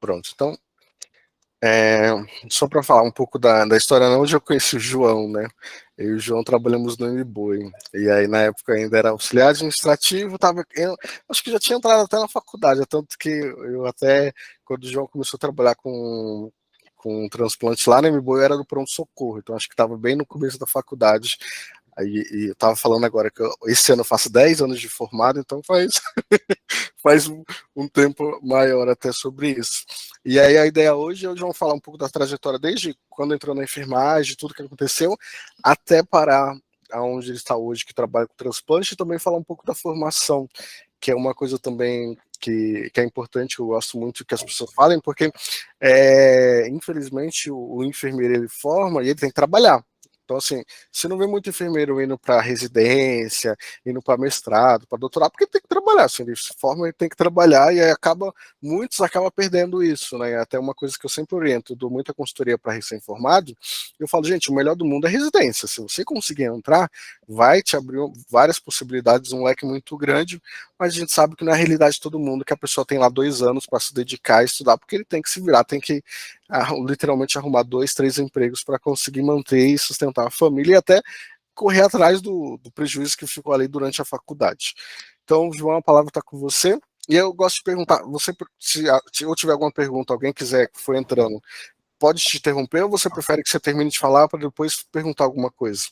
Pronto, então, é, só para falar um pouco da história, né? Hoje eu conheci o João, né? Eu e o João trabalhamos no MBoi, e aí na época ainda era auxiliar administrativo, eu acho que já tinha entrado até na faculdade, tanto que eu até, quando o João começou a trabalhar com transplante lá no MBoi, eu era do pronto-socorro, então acho que estava bem no começo da faculdade. Aí, e eu estava falando agora que esse ano eu faço 10 anos de formado, então faz um tempo maior até sobre isso. E aí a ideia hoje é o João falar um pouco da trajetória desde quando entrou na enfermagem, tudo que aconteceu, até parar aonde ele está hoje, que trabalha com transplante, e também falar um pouco da formação, que é uma coisa também que é importante, que eu gosto muito que as pessoas falem, porque infelizmente o enfermeiro ele forma e ele tem que trabalhar. Então, assim, você não vê muito enfermeiro indo para residência, indo para mestrado, para doutorado, porque tem que trabalhar. Se ele se forma, ele tem que trabalhar, e aí muitos acabam perdendo isso, né? Até uma coisa que eu sempre oriento, eu dou muita consultoria para recém-formado, eu falo, gente, o melhor do mundo é residência. Se você conseguir entrar, vai te abrir várias possibilidades, um leque muito grande, mas a gente sabe que não é a realidade de todo mundo, que a pessoa tem lá 2 anos para se dedicar a estudar, porque ele tem que se virar, tem que literalmente arrumar 2, 3 empregos para conseguir manter e sustentar a família e até correr atrás do prejuízo que ficou ali durante a faculdade. Então, João, a palavra está com você. E eu gosto de perguntar, se eu tiver alguma pergunta, alguém quiser que for entrando, pode te interromper ou você prefere que você termine de falar para depois perguntar alguma coisa?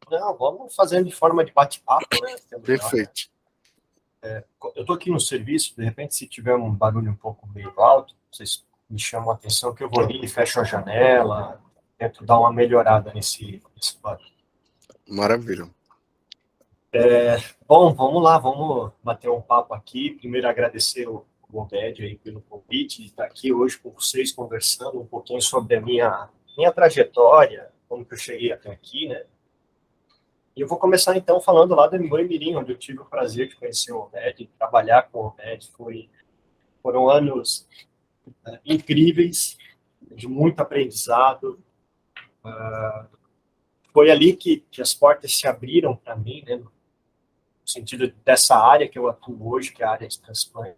Não, vamos fazendo de forma de bate-papo, né? Perfeito. Eu estou aqui no serviço, de repente, se tiver um barulho um pouco meio alto, vocês me chamam a atenção que eu vou ali e fecho a janela, tento dar uma melhorada nesse barulho. Maravilha. Bom, vamos lá, vamos bater um papo aqui. Primeiro, agradecer o Obed aí pelo convite de estar aqui hoje com vocês, conversando um pouquinho sobre a minha trajetória, como que eu cheguei até aqui, né? E eu vou começar, então, falando lá do MBoi Mirim, onde eu tive o prazer de conhecer o Obed, trabalhar com o Obed. Foram anos incríveis, de muito aprendizado. Foi ali que as portas se abriram para mim, né? No sentido dessa área que eu atuo hoje, que é a área de transplante.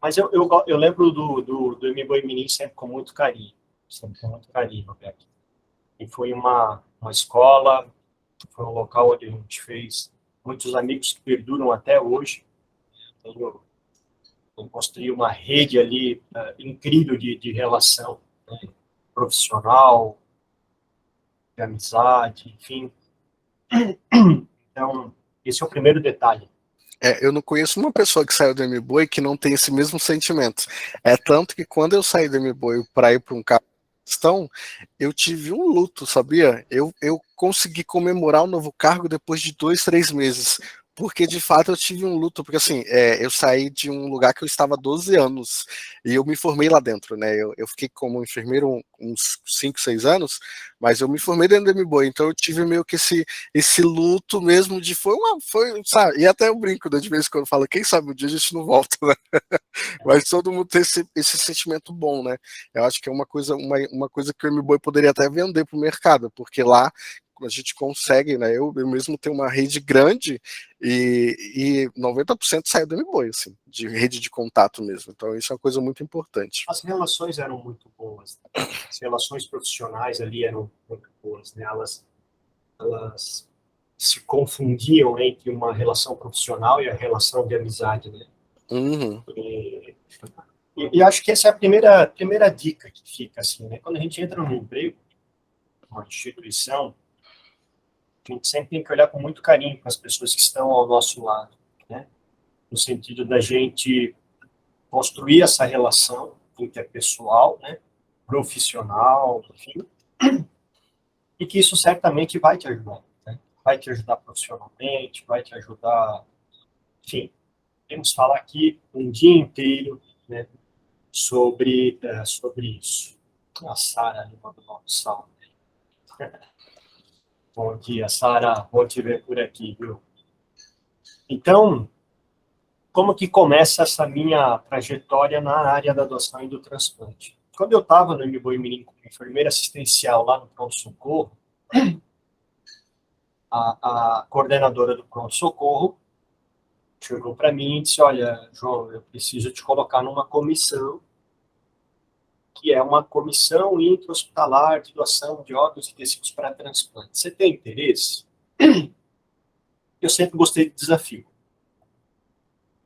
Mas eu lembro do MBoi Mirim sempre com muito carinho. Sempre com muito carinho, Roberto. E foi uma escola, foi um local onde a gente fez muitos amigos que perduram até hoje. Eu construí uma rede ali incrível de relação, né, profissional, de amizade, enfim. Então, esse é o primeiro detalhe. Eu não conheço uma pessoa que saiu do MBoi que não tem esse mesmo sentimento. É tanto que quando eu saí do MBoi para ir para um carro questão, eu tive um luto, sabia? Eu consegui comemorar o novo cargo depois de 2, 3 meses, porque de fato eu tive um luto, porque assim, eu saí de um lugar que eu estava há 12 anos e eu me formei lá dentro, né? Eu fiquei como enfermeiro uns 5, 6 anos, mas eu me formei dentro do MBoi, então eu tive meio que esse luto mesmo de sabe? E até eu brinco, né, de vez em quando eu falo, quem sabe um dia a gente não volta, né? Mas todo mundo tem esse sentimento bom, né? Eu acho que é uma coisa que o MBoi poderia até vender para o mercado, porque lá a gente consegue, né? Eu mesmo tenho uma rede grande e 90% sai do MBoi, assim, de rede de contato mesmo. Então isso é uma coisa muito importante. As relações eram muito boas. As relações profissionais ali eram muito boas, né? Elas se confundiam entre uma relação profissional e a relação de amizade, né? Uhum. E acho que essa é a primeira dica que fica, assim, né? Quando a gente entra no emprego, uma instituição, a gente sempre tem que olhar com muito carinho para as pessoas que estão ao nosso lado, né? No sentido da gente construir essa relação interpessoal, né? Profissional, enfim, e que isso certamente vai te ajudar, né? Vai te ajudar profissionalmente, vai te ajudar, enfim, temos falar aqui um dia inteiro, né? Sobre isso. A Sara ali mandou um salve. Bom dia, Sara. Bom te ver por aqui, viu? Então, como que começa essa minha trajetória na área da adoção e do transplante? Quando eu estava no MBoi Mirim como enfermeira assistencial lá no pronto-socorro, a coordenadora do pronto-socorro chegou para mim e disse, olha, João, eu preciso te colocar numa comissão, que é uma comissão intra-hospitalar de doação de órgãos e tecidos para transplante. Você tem interesse? Eu sempre gostei de desafio.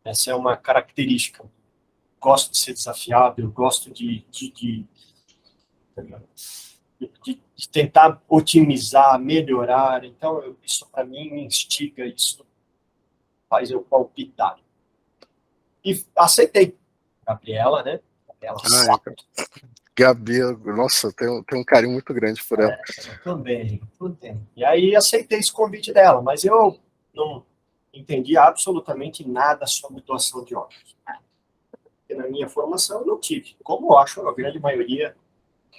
Essa é uma característica. Eu gosto de ser desafiado, eu gosto de tentar otimizar, melhorar. Então, isso para mim me instiga, isso faz eu palpitar. E aceitei. Gabriela, né? Gabriela Sato. Gabi, nossa, tem um carinho muito grande por ela. Eu também. E aí aceitei esse convite dela, mas eu não entendi absolutamente nada sobre doação de órgãos. Porque na minha formação eu não tive. Como eu acho a grande maioria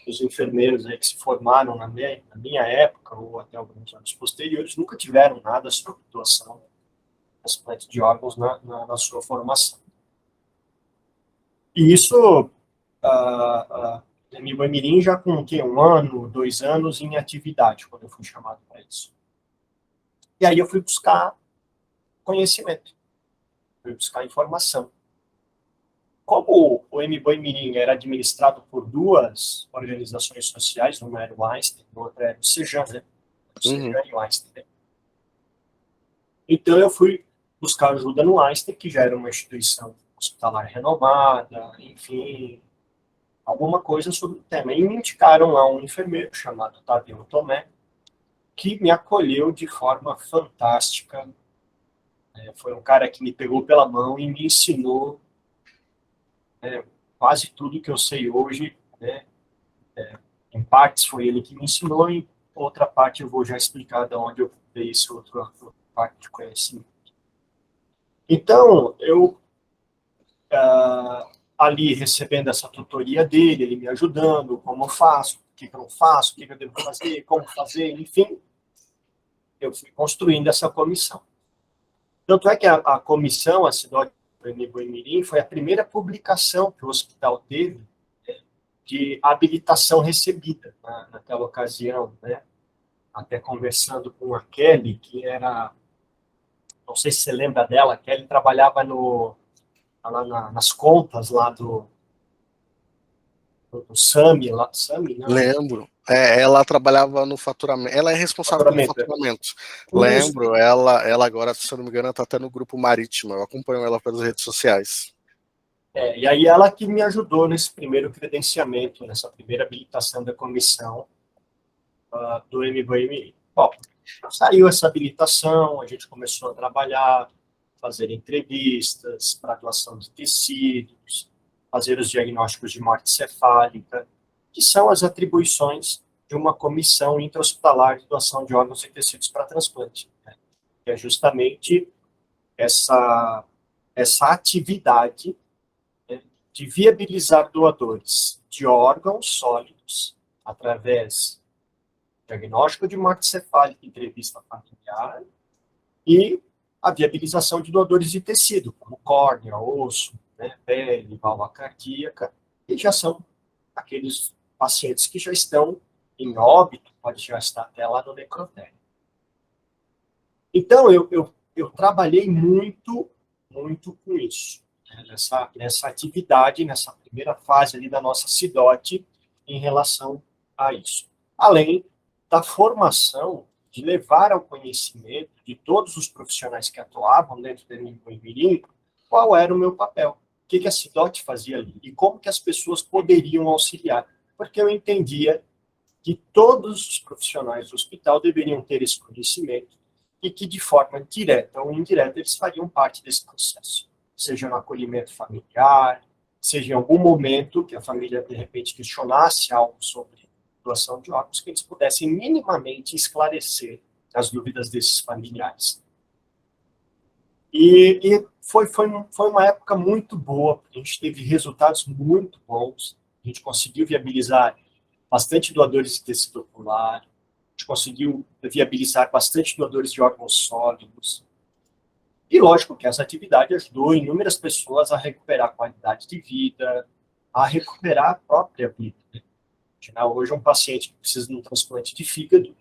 dos enfermeiros aí que se formaram na minha época, ou até alguns anos posteriores, nunca tiveram nada sobre doação, transplante de órgãos na sua formação. E isso, MBoi Mirim já com 1 ano, 2 anos em atividade, quando eu fui chamado para isso. E aí eu fui buscar conhecimento, fui buscar informação. Como o MBoi Mirim era administrado por 2 organizações sociais, uma era o Einstein, a outra era o Sejan, né? O Sejan e o Einstein. Né? Então eu fui buscar ajuda no Einstein, que já era uma instituição hospitalar renomada, enfim, alguma coisa sobre o tema. E me indicaram lá um enfermeiro chamado Tadeu Tomé, que me acolheu de forma fantástica. Foi um cara que me pegou pela mão e me ensinou quase tudo que eu sei hoje. Né? Em partes foi ele que me ensinou, em outra parte eu vou já explicar de onde eu dei essa outra parte de conhecimento. Então, eu ali recebendo essa tutoria dele, ele me ajudando, como eu faço, o que eu não faço, o que eu devo fazer, como fazer, enfim, eu fui construindo essa comissão. Tanto é que a comissão, a CIDOT do MBoi Mirim, foi a primeira publicação que o hospital teve de habilitação recebida naquela ocasião, né? Até conversando com a Kelly, que era, não sei se você lembra dela, a Kelly trabalhava lá nas contas lá do SAMI, não? Lembro. Ela trabalhava no faturamento. Ela é responsável pelo faturamento. Lembro. Ela agora, se eu não me engano, está até no grupo Marítimo. Eu acompanho ela pelas redes sociais. E aí ela que me ajudou nesse primeiro credenciamento, nessa primeira habilitação da comissão do MBoi Mirim. Bom, saiu essa habilitação, a gente começou a trabalhar, fazer entrevistas para doação de tecidos, fazer os diagnósticos de morte cefálica, que são as atribuições de uma comissão intra-hospitalar de doação de órgãos e tecidos para transplante, né? Que é justamente essa atividade, né, de viabilizar doadores de órgãos sólidos através do diagnóstico de morte cefálica, entrevista familiar, e a viabilização de doadores de tecido, como córnea, osso, né, pele, válvula cardíaca, e já são aqueles pacientes que já estão em óbito, pode já estar até lá no necrotério. Então, eu trabalhei muito com isso, né, nessa atividade, nessa primeira fase ali da nossa CIDOT em relação a isso. Além da formação, de levar ao conhecimento de todos os profissionais que atuavam dentro do MBoi Mirim, qual era o meu papel, o que a CIDOT fazia ali, e como que as pessoas poderiam auxiliar, porque eu entendia que todos os profissionais do hospital deveriam ter esse conhecimento e que, de forma direta ou indireta, eles fariam parte desse processo, seja no acolhimento familiar, seja em algum momento que a família, de repente, questionasse algo sobre doação de órgãos, que eles pudessem minimamente esclarecer as dúvidas desses familiares. E foi uma época muito boa, a gente teve resultados muito bons, a gente conseguiu viabilizar bastante doadores de tecido ocular, a gente conseguiu viabilizar bastante doadores de órgãos sólidos. E lógico que essa atividade ajudou inúmeras pessoas a recuperar a qualidade de vida, a recuperar a própria vida. Hoje, um paciente que precisa de um transplante de fígado,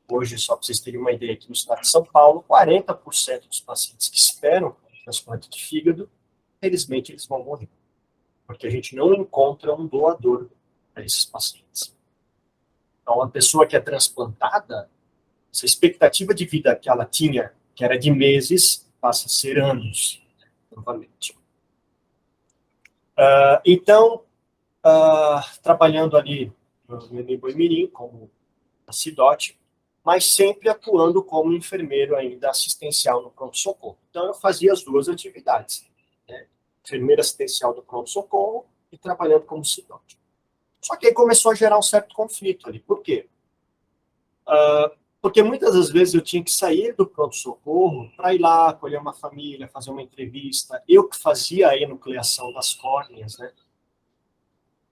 hoje, só para vocês terem uma ideia, aqui no estado de São Paulo, 40% dos pacientes que esperam transplante de fígado, felizmente eles vão morrer, porque a gente não encontra um doador para esses pacientes. Então, a pessoa que é transplantada, essa expectativa de vida que ela tinha, que era de meses, passa a ser anos, novamente. Então, trabalhando ali no Boi-Mirim, como a CIDOT, mas sempre atuando como enfermeiro ainda assistencial no pronto-socorro. Então, eu fazia as duas atividades, né? Enfermeiro assistencial do pronto-socorro e trabalhando como CIDOT. Só que aí começou a gerar um certo conflito ali. Por quê? Porque muitas das vezes eu tinha que sair do pronto-socorro para ir lá, acolher uma família, fazer uma entrevista. Eu que fazia a enucleação das córneas, né?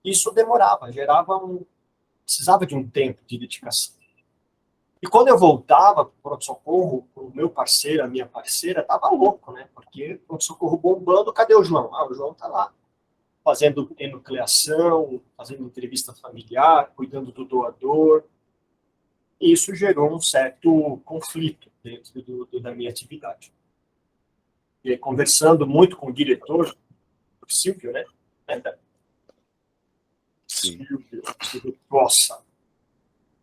Isso demorava, precisava de um tempo de dedicação. E quando eu voltava para o pronto-socorro, o meu parceiro, a minha parceira, estava louco, né? Porque pronto-socorro bombando, cadê o João? O João está lá, fazendo enucleação, fazendo entrevista familiar, cuidando do doador. E isso gerou um certo conflito dentro da minha atividade. E conversando muito com o diretor, o Silvio, né? Silvio Cossa,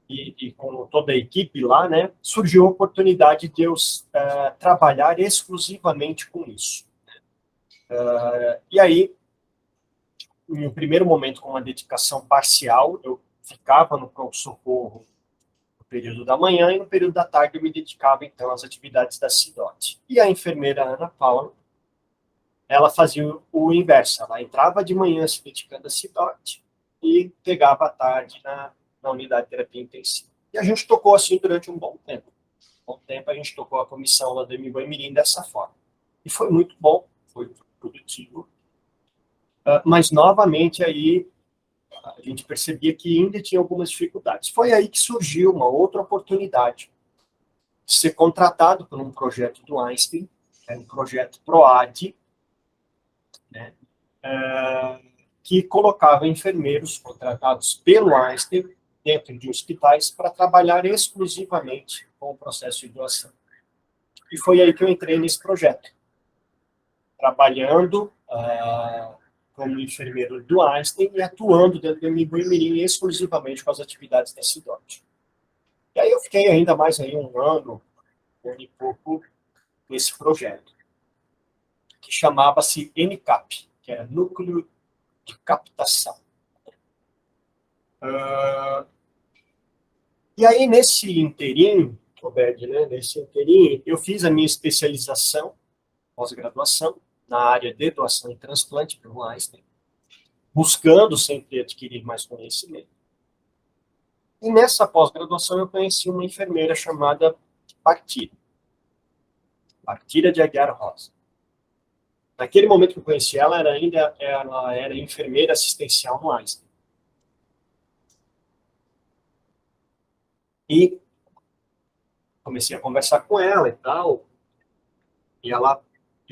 e com toda a equipe lá, né, surgiu a oportunidade de eu trabalhar exclusivamente com isso. E aí, em um primeiro momento, com uma dedicação parcial, eu ficava no pronto-socorro no período da manhã e no período da tarde eu me dedicava, então, às atividades da CIDOT. E a enfermeira Ana Paula, ela fazia o inverso, ela entrava de manhã se dedicando à CIDOT e pegava à tarde na unidade de terapia intensiva. E a gente tocou assim durante um bom tempo. Um bom tempo a gente tocou a comissão lá do Boi-Mirim dessa forma. E foi muito bom, foi produtivo. Mas, novamente, aí a gente percebia que ainda tinha algumas dificuldades. Foi aí que surgiu uma outra oportunidade de ser contratado por um projeto do Einstein, que era um projeto PROAD, né, que colocava enfermeiros contratados pelo Einstein dentro de hospitais para trabalhar exclusivamente com o processo de doação. E foi aí que eu entrei nesse projeto, trabalhando como enfermeiro do Einstein e atuando dentro do Boi-Mirim exclusivamente com as atividades da CIDOT. E aí eu fiquei ainda mais aí um ano e pouco nesse projeto, que chamava-se NCAP, que era Núcleo de Captação. E aí, nesse inteirinho, Obed, né, eu fiz a minha especialização, pós-graduação, na área de doação e transplante pelo Einstein, buscando sempre adquirir mais conhecimento. E nessa pós-graduação eu conheci uma enfermeira chamada Partida de Aguiar Rosa. Naquele momento que eu conheci ela, ela era enfermeira assistencial no Einstein. E comecei a conversar com ela e tal, e ela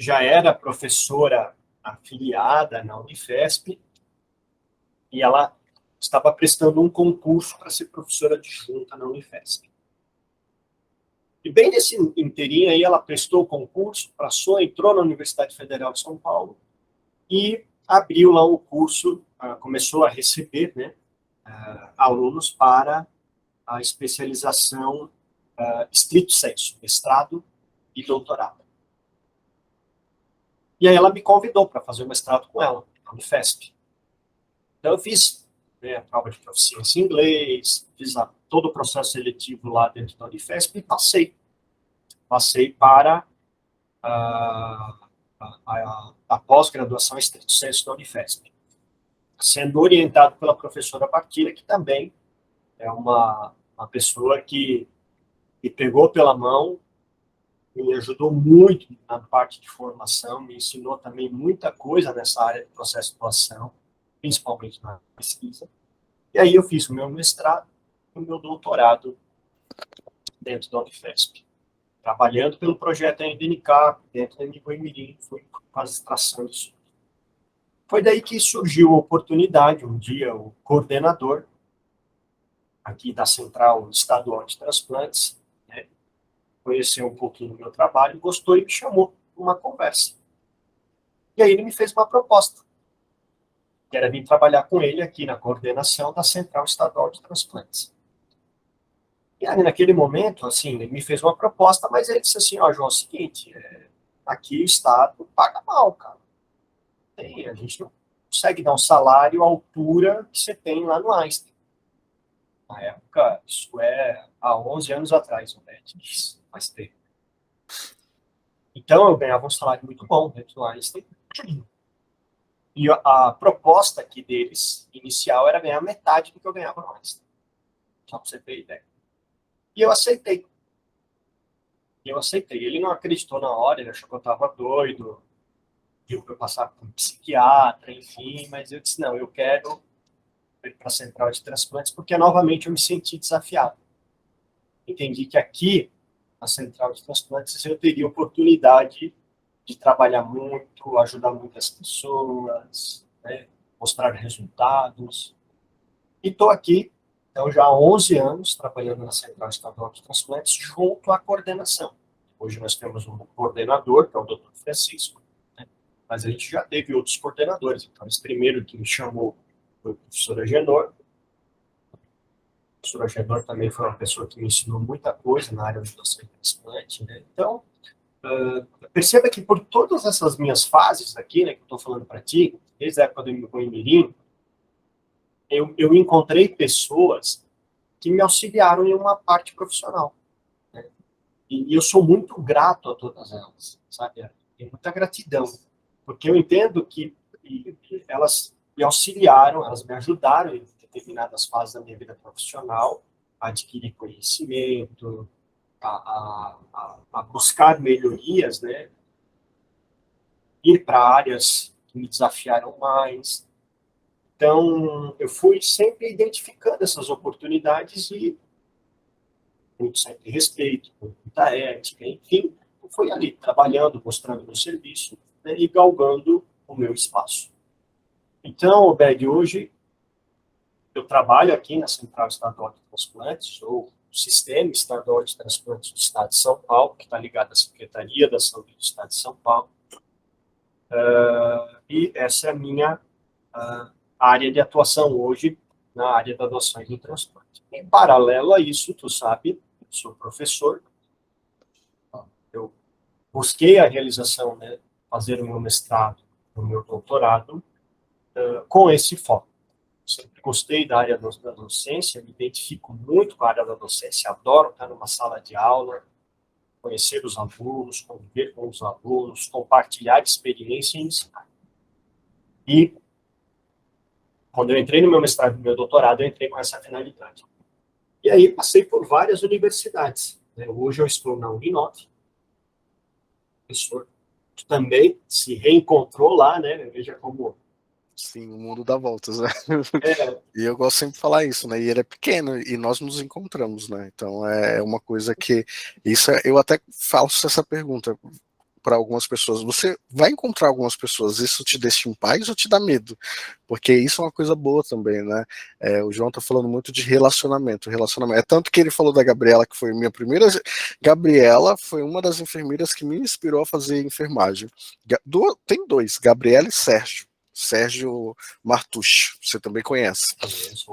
já era professora afiliada na Unifesp, e ela estava prestando um concurso para ser professora adjunta na Unifesp. E bem nesse inteirinho aí, ela prestou o concurso, passou, entrou na Universidade Federal de São Paulo e abriu lá o curso, começou a receber, né, alunos para a especialização stricto sensu, mestrado e doutorado. E aí ela me convidou para fazer o mestrado com ela, na Unifesp. Então eu fiz, né, a prova de proficiência em inglês, fiz todo o processo seletivo lá dentro da Unifesp e passei. Passei para a pós-graduação em stricto sensu da Unifesp, sendo orientado pela professora Partira, que também é uma pessoa que me pegou pela mão, me ajudou muito na parte de formação, me ensinou também muita coisa nessa área de processo de doação, principalmente na pesquisa. E aí eu fiz o meu mestrado e o meu doutorado dentro da Unifesp, trabalhando pelo projeto NDNK, dentro da Boi-Mirim, fui quase extração disso. Foi daí que surgiu a oportunidade, um dia o coordenador aqui da Central Estadual de Transplantes, né, conheceu um pouquinho do meu trabalho, gostou e me chamou para uma conversa. E aí ele me fez uma proposta, que era vir trabalhar com ele aqui na coordenação da Central Estadual de Transplantes. E aí, naquele momento, assim, ele me fez uma proposta, mas ele disse assim, ó, João, é o seguinte, aqui o Estado paga mal, cara. A gente não consegue dar um salário à altura que você tem lá no Einstein. Na época, isso há 11 anos atrás, né? Faz tempo. Então, eu ganhava um salário muito bom dentro do Einstein. E a proposta aqui deles, inicial, era ganhar metade do que eu ganhava no Einstein. Só para você ter ideia. E eu aceitei. Ele não acreditou na hora, ele achou que eu estava doido, viu que eu passava por um psiquiatra, enfim, mas eu disse, não, eu quero ir para a Central de Transplantes, porque novamente eu me senti desafiado. Entendi que aqui, na Central de Transplantes, eu teria oportunidade de trabalhar muito, ajudar muitas pessoas, né, mostrar resultados. E estou aqui, então, já há 11 anos, trabalhando na Central Estadual de Transplantes, junto à coordenação. Hoje nós temos um coordenador, que é o Dr. Francisco, né, mas a gente já teve outros coordenadores. Então, esse primeiro que me chamou foi o professor Agenor. O professor Agenor também foi uma pessoa que me ensinou muita coisa na área de doação de transplante, né? Então, perceba que por todas essas minhas fases aqui, né, que eu estou falando para ti, desde a época do Mirim, eu encontrei pessoas que me auxiliaram em uma parte profissional, né? E eu sou muito grato a todas elas, sabe? Tenho muita gratidão, porque eu entendo que elas me auxiliaram, elas me ajudaram em determinadas fases da minha vida profissional a adquirir conhecimento, a buscar melhorias, né? Ir para áreas que me desafiaram mais. Então, eu fui sempre identificando essas oportunidades e muito sempre respeito, muita ética, enfim, eu fui ali trabalhando, mostrando meu serviço, né, e galgando o meu espaço. Então, Obed, hoje eu trabalho aqui na Central Estadual de Transplantes, ou Sistema Estadual de Transplantes do Estado de São Paulo, que está ligado à Secretaria da Saúde do Estado de São Paulo. E essa é a minha área de atuação hoje, na área da adoção e do transplante. Em paralelo a isso, tu sabe, eu sou professor, eu busquei a realização, né, fazer o meu mestrado, o meu doutorado, com esse foco. Sempre gostei da área da docência, me identifico muito com a área da docência, adoro estar numa sala de aula, conhecer os alunos, conviver com os alunos, compartilhar experiência e ensinar. E quando eu entrei no meu mestrado e no meu doutorado, eu entrei com essa finalidade. E aí passei por várias universidades, né? Hoje eu estou na Uninove, professor, que também se reencontrou lá, né? Veja como... Sim, o mundo dá voltas, né? E eu gosto sempre de falar isso, né? E ele é pequeno e nós nos encontramos, né? Então é uma coisa que eu até faço essa pergunta para algumas pessoas. Você vai encontrar algumas pessoas, isso te deixa em paz ou te dá medo? Porque isso é uma coisa boa também, né? O João tá falando muito de relacionamento. É tanto que ele falou da Gabriela, que foi minha primeira. Gabriela foi uma das enfermeiras que me inspirou a fazer enfermagem. Tem dois, Gabriela e Sérgio. Sérgio Martucci, você também conhece.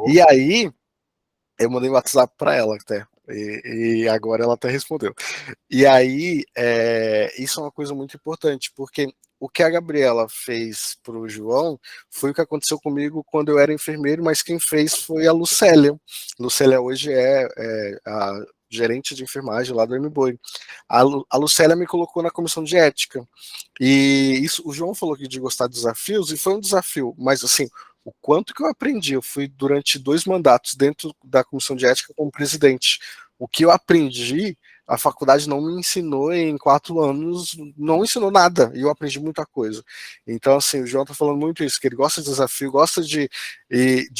E aí, eu mandei um WhatsApp para ela até, e agora ela até respondeu. E aí, isso é uma coisa muito importante, porque o que a Gabriela fez para o João foi o que aconteceu comigo quando eu era enfermeiro, mas quem fez foi a Lucélia. Lucélia hoje é a gerente de enfermagem lá do MBoi. A Lucélia me colocou na comissão de ética. E isso, o João falou aqui de gostar de desafios, e foi um desafio, mas assim, o quanto que eu aprendi, eu fui durante 2 mandatos dentro da comissão de ética como presidente. O que eu aprendi, a faculdade não me ensinou em 4 anos, não ensinou nada, e eu aprendi muita coisa. Então, assim, o João tá falando muito isso, que ele gosta de desafio, gosta de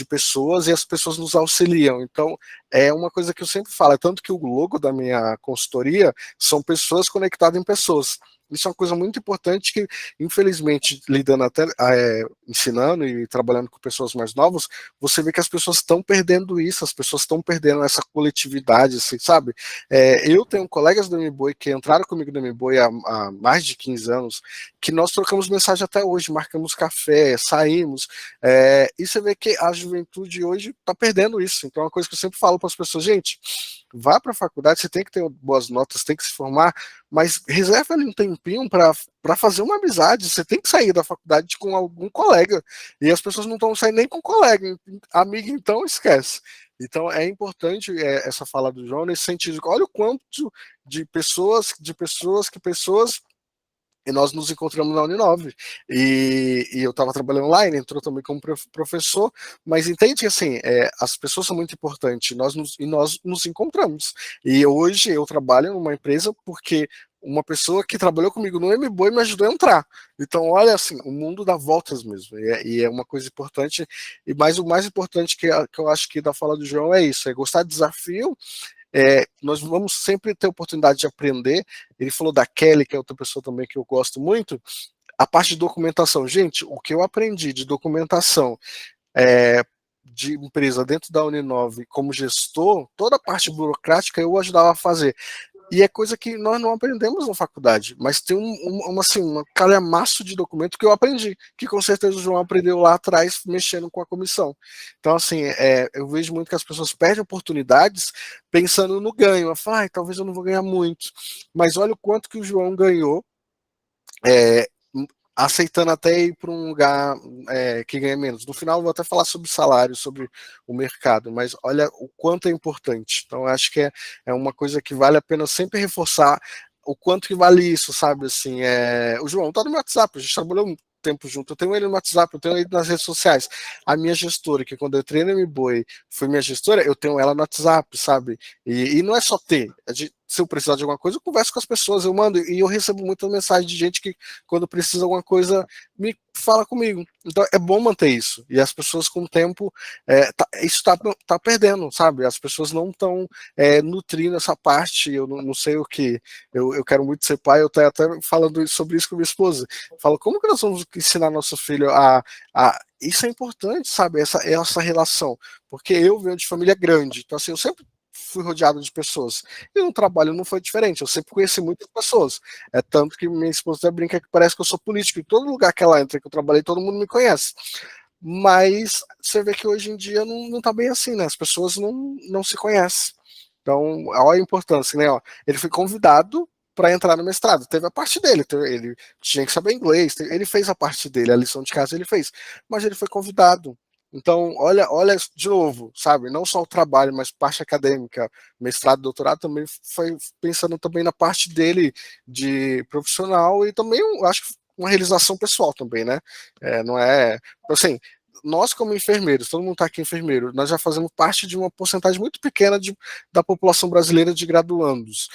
pessoas, e as pessoas nos auxiliam. Então, é uma coisa que eu sempre falo, é tanto que o logo da minha consultoria são pessoas conectadas em pessoas. isso é uma coisa muito importante que, infelizmente, lidando até, ensinando e trabalhando com pessoas mais novas, você vê que as pessoas estão perdendo isso, as pessoas estão perdendo essa coletividade, assim, sabe? Eu tenho colegas do MBOI que entraram comigo no MBOI há mais de 15 anos, que nós trocamos mensagem até hoje, marcamos café, saímos, e você vê que a juventude hoje está perdendo isso. Então é uma coisa que eu sempre falo para as pessoas, gente, vá para a faculdade, você tem que ter boas notas, tem que se formar, mas reserva ali um tempinho para fazer uma amizade. Você tem que sair da faculdade com algum colega. E as pessoas não estão saindo nem com colega. Amigo, então, esquece. Então é importante essa fala do João nesse sentido. Olha o quanto de pessoas, e nós nos encontramos na Uninove. E eu estava trabalhando online, entrou também como professor, mas entende que assim, as pessoas são muito importantes, nós nos encontramos. E hoje eu trabalho numa empresa porque uma pessoa que trabalhou comigo no MBOI me ajudou a entrar. Então, olha assim, o mundo dá voltas mesmo. E é uma coisa importante. O mais importante que eu acho que da fala do João é isso: é gostar de desafio. Nós vamos sempre ter oportunidade de aprender. Ele falou da Kelly, que é outra pessoa também que eu gosto muito. A parte de documentação, gente, o que eu aprendi de documentação de empresa dentro da Uninove como gestor, toda a parte burocrática eu ajudava a fazer. E é coisa que nós não aprendemos na faculdade, mas tem um calhamaço de documento que eu aprendi, que com certeza o João aprendeu lá atrás, mexendo com a comissão. Então, assim, eu vejo muito que as pessoas perdem oportunidades pensando no ganho. Eu falo, talvez eu não vou ganhar muito. Mas olha o quanto que o João ganhou, é, aceitando até ir para um lugar que ganha menos. No final, eu vou até falar sobre salário, sobre o mercado, mas olha o quanto é importante. Então, acho que é uma coisa que vale a pena sempre reforçar o quanto que vale isso, sabe? Assim, o João tá no meu WhatsApp, a gente trabalhou um tempo junto, eu tenho ele no WhatsApp, eu tenho ele nas redes sociais. A minha gestora, que quando eu entrei no MBOI foi minha gestora, eu tenho ela no WhatsApp, sabe? E não é só ter, se eu precisar de alguma coisa, eu converso com as pessoas, eu mando, e eu recebo muita mensagem de gente que, quando precisa de alguma coisa, me fala comigo. Então é bom manter isso. E as pessoas, com o tempo, isso tá perdendo, sabe? As pessoas não estão nutrindo essa parte. Eu não sei o que. Eu quero muito ser pai, eu estou até falando sobre isso com minha esposa. Eu falo, como que nós vamos ensinar nosso filho isso é importante, sabe? Essa relação. Porque eu venho de família grande, então assim, eu sempre fui rodeado de pessoas. E no trabalho não foi diferente, eu sempre conheci muitas pessoas. É tanto que minha esposa até brinca que parece que eu sou político, em todo lugar que ela entra, que eu trabalhei, todo mundo me conhece. Mas você vê que hoje em dia não tá bem assim, né? As pessoas não se conhecem. Então, olha a importância, né? Ó, ele foi convidado para entrar no mestrado. Teve a parte dele, ele tinha que saber inglês, ele fez a parte dele, a lição de casa ele fez, mas ele foi convidado. Então, olha de novo, sabe? Não só o trabalho, mas parte acadêmica, mestrado, doutorado, também foi pensando também na parte dele de profissional e também, eu acho que uma realização pessoal também, né? Não é, assim, nós como enfermeiros, todo mundo está aqui enfermeiro, nós já fazemos parte de uma porcentagem muito pequena da população brasileira de graduandos.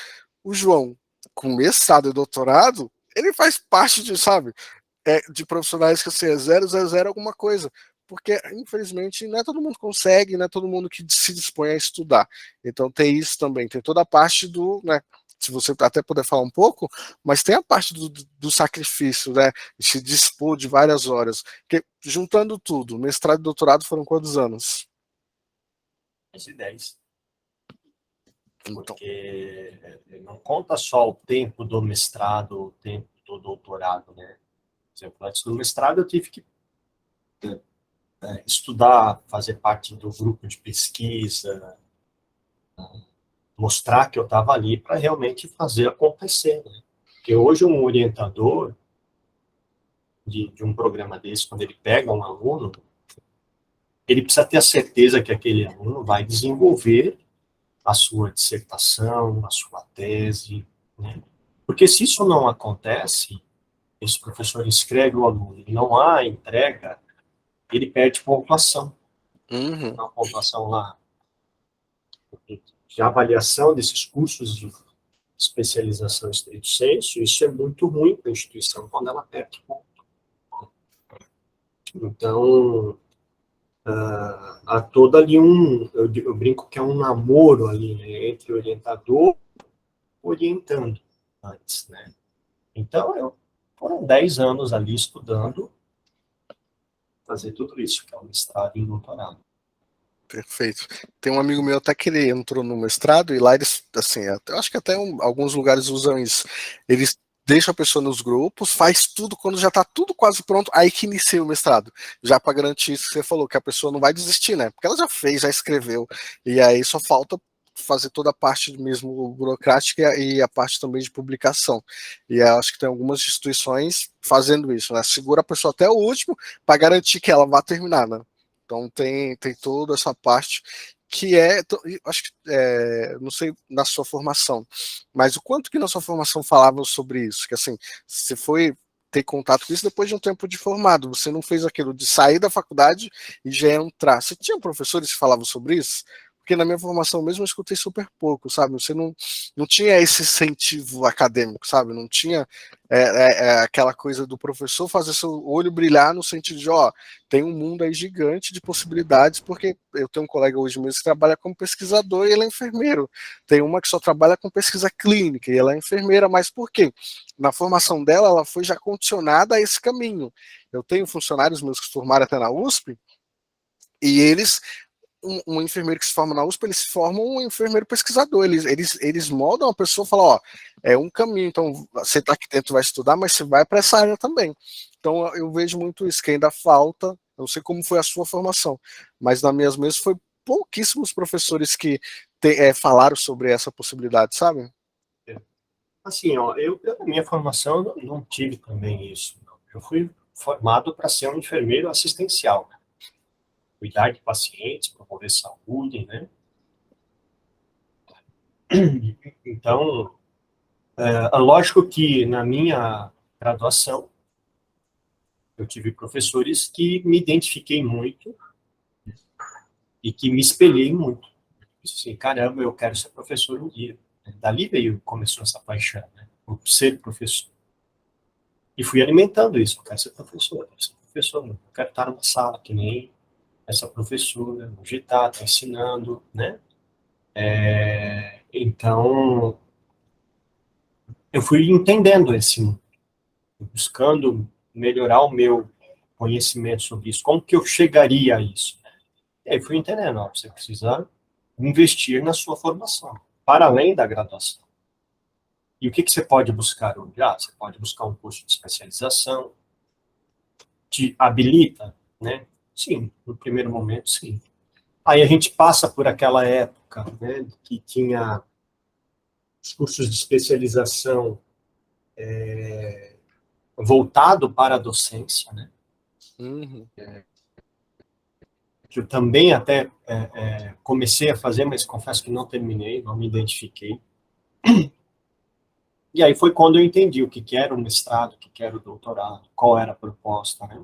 O João, com mestrado e doutorado, ele faz parte de, sabe, de profissionais que assim, é 000 alguma coisa. Porque, infelizmente, não é todo mundo que consegue, não é todo mundo que se dispõe a estudar. Então tem isso também, tem toda a parte do, né, se você até puder falar um pouco, mas tem a parte do sacrifício, né, de se dispor de várias horas. Porque, juntando tudo, mestrado e doutorado foram quantos anos? Mais de 10. Então, Porque não conta só o tempo do mestrado, o tempo do doutorado, né? Por exemplo, antes do mestrado eu tive que estudar, fazer parte do grupo de pesquisa, mostrar que eu estava ali para realmente fazer acontecer, né? Porque hoje um orientador de um programa desse, quando ele pega um aluno, ele precisa ter a certeza que aquele aluno vai desenvolver a sua dissertação, a sua tese, né? Porque se isso não acontece, esse professor inscreve o aluno e não há entrega, ele perde pontuação. uhum. Uma pontuação lá de avaliação desses cursos de especialização estrito sensu, isso é muito ruim para a instituição quando ela perde ponto. Então, há todo ali eu brinco que é um namoro ali, né, entre orientador e orientando antes, né? Então, foram 10 anos ali estudando, fazer tudo isso, que é o mestrado e o doutorado. Perfeito. Tem um amigo meu até que ele entrou no mestrado e lá eles, assim, eu acho que até alguns lugares usam isso. Eles deixam a pessoa nos grupos, faz tudo quando já está tudo quase pronto, aí que inicia o mestrado. Já para garantir isso que você falou, que a pessoa não vai desistir, né? Porque ela já fez, já escreveu, e aí só falta fazer toda a parte mesmo burocrática e a parte também de publicação. E eu acho que tem algumas instituições fazendo isso, né? Segura a pessoa até o último para garantir que ela vá terminar, né? Então tem toda essa parte que acho que, não sei na sua formação, mas o quanto que na sua formação falavam sobre isso, que assim, você foi ter contato com isso depois de um tempo de formado, você não fez aquilo de sair da faculdade e já entrar. Você tinha professores que falavam sobre isso? Porque na minha formação mesmo eu escutei super pouco, sabe? Você não tinha esse incentivo acadêmico, sabe? Não tinha aquela coisa do professor fazer seu olho brilhar no sentido de, ó, tem um mundo aí gigante de possibilidades, porque eu tenho um colega hoje mesmo que trabalha como pesquisador e ele é enfermeiro. Tem uma que só trabalha com pesquisa clínica e ela é enfermeira, mas por quê? Na formação dela, ela foi já condicionada a esse caminho. Eu tenho funcionários meus que se formaram até na USP e eles um enfermeiro que se forma na USP, eles se formam um enfermeiro pesquisador. Eles moldam a pessoa e falam, ó, é um caminho, então você está aqui dentro, vai estudar, mas você vai para essa área também. Então eu vejo muito isso, que ainda falta, eu não sei como foi a sua formação, mas nas minhas mesas foi pouquíssimos professores que falaram sobre essa possibilidade, sabe? Assim, ó, na minha formação, eu não tive também isso. Não. Eu fui formado para ser um enfermeiro assistencial, né? Cuidar de pacientes, promover saúde, né? Então, lógico que na minha graduação, eu tive professores que me identifiquei muito e que me espelhei muito. Disse assim, caramba, eu quero ser professor um dia. Dali começou essa paixão, né? Por ser professor. E fui alimentando isso, eu quero ser professor, eu quero ser professor, eu quero estar numa sala que nem essa professora, onde está ensinando, né? Então, eu fui entendendo esse mundo, buscando melhorar o meu conhecimento sobre isso, como que eu chegaria a isso. E aí fui entendendo, ó, você precisa investir na sua formação, para além da graduação. E o que você pode buscar hoje? Ah, você pode buscar um curso de especialização, te habilita, né? Sim, no primeiro momento, sim. Aí a gente passa por aquela época, né, que tinha os cursos de especialização voltado para a docência, né? Uhum. Que eu também até comecei a fazer, mas confesso que não terminei, não me identifiquei. E aí foi quando eu entendi o que era o mestrado, o que era o doutorado, qual era a proposta, né?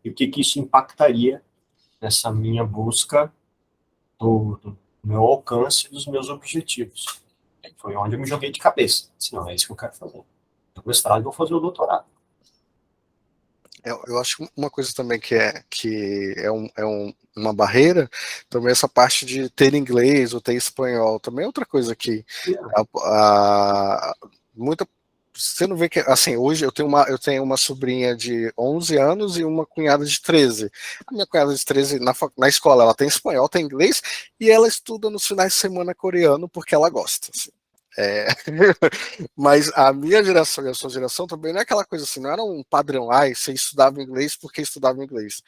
E o que isso impactaria nessa minha busca do meu alcance dos meus objetivos. E foi onde eu me joguei de cabeça. Não, é isso que eu quero fazer. No mestrado eu vou fazer o doutorado. Eu acho que uma coisa também uma barreira, também essa parte de ter inglês ou ter espanhol, também é outra coisa que a, a- muita você não vê que, assim, hoje eu tenho uma sobrinha de 11 anos e uma cunhada de 13. A minha cunhada de 13, na escola, ela tem espanhol, tem inglês, e ela estuda nos finais de semana coreano porque ela gosta, assim. É, mas a minha geração e a sua geração também não é aquela coisa assim, não era um padrão, ai, você estudava inglês porque estudava inglês.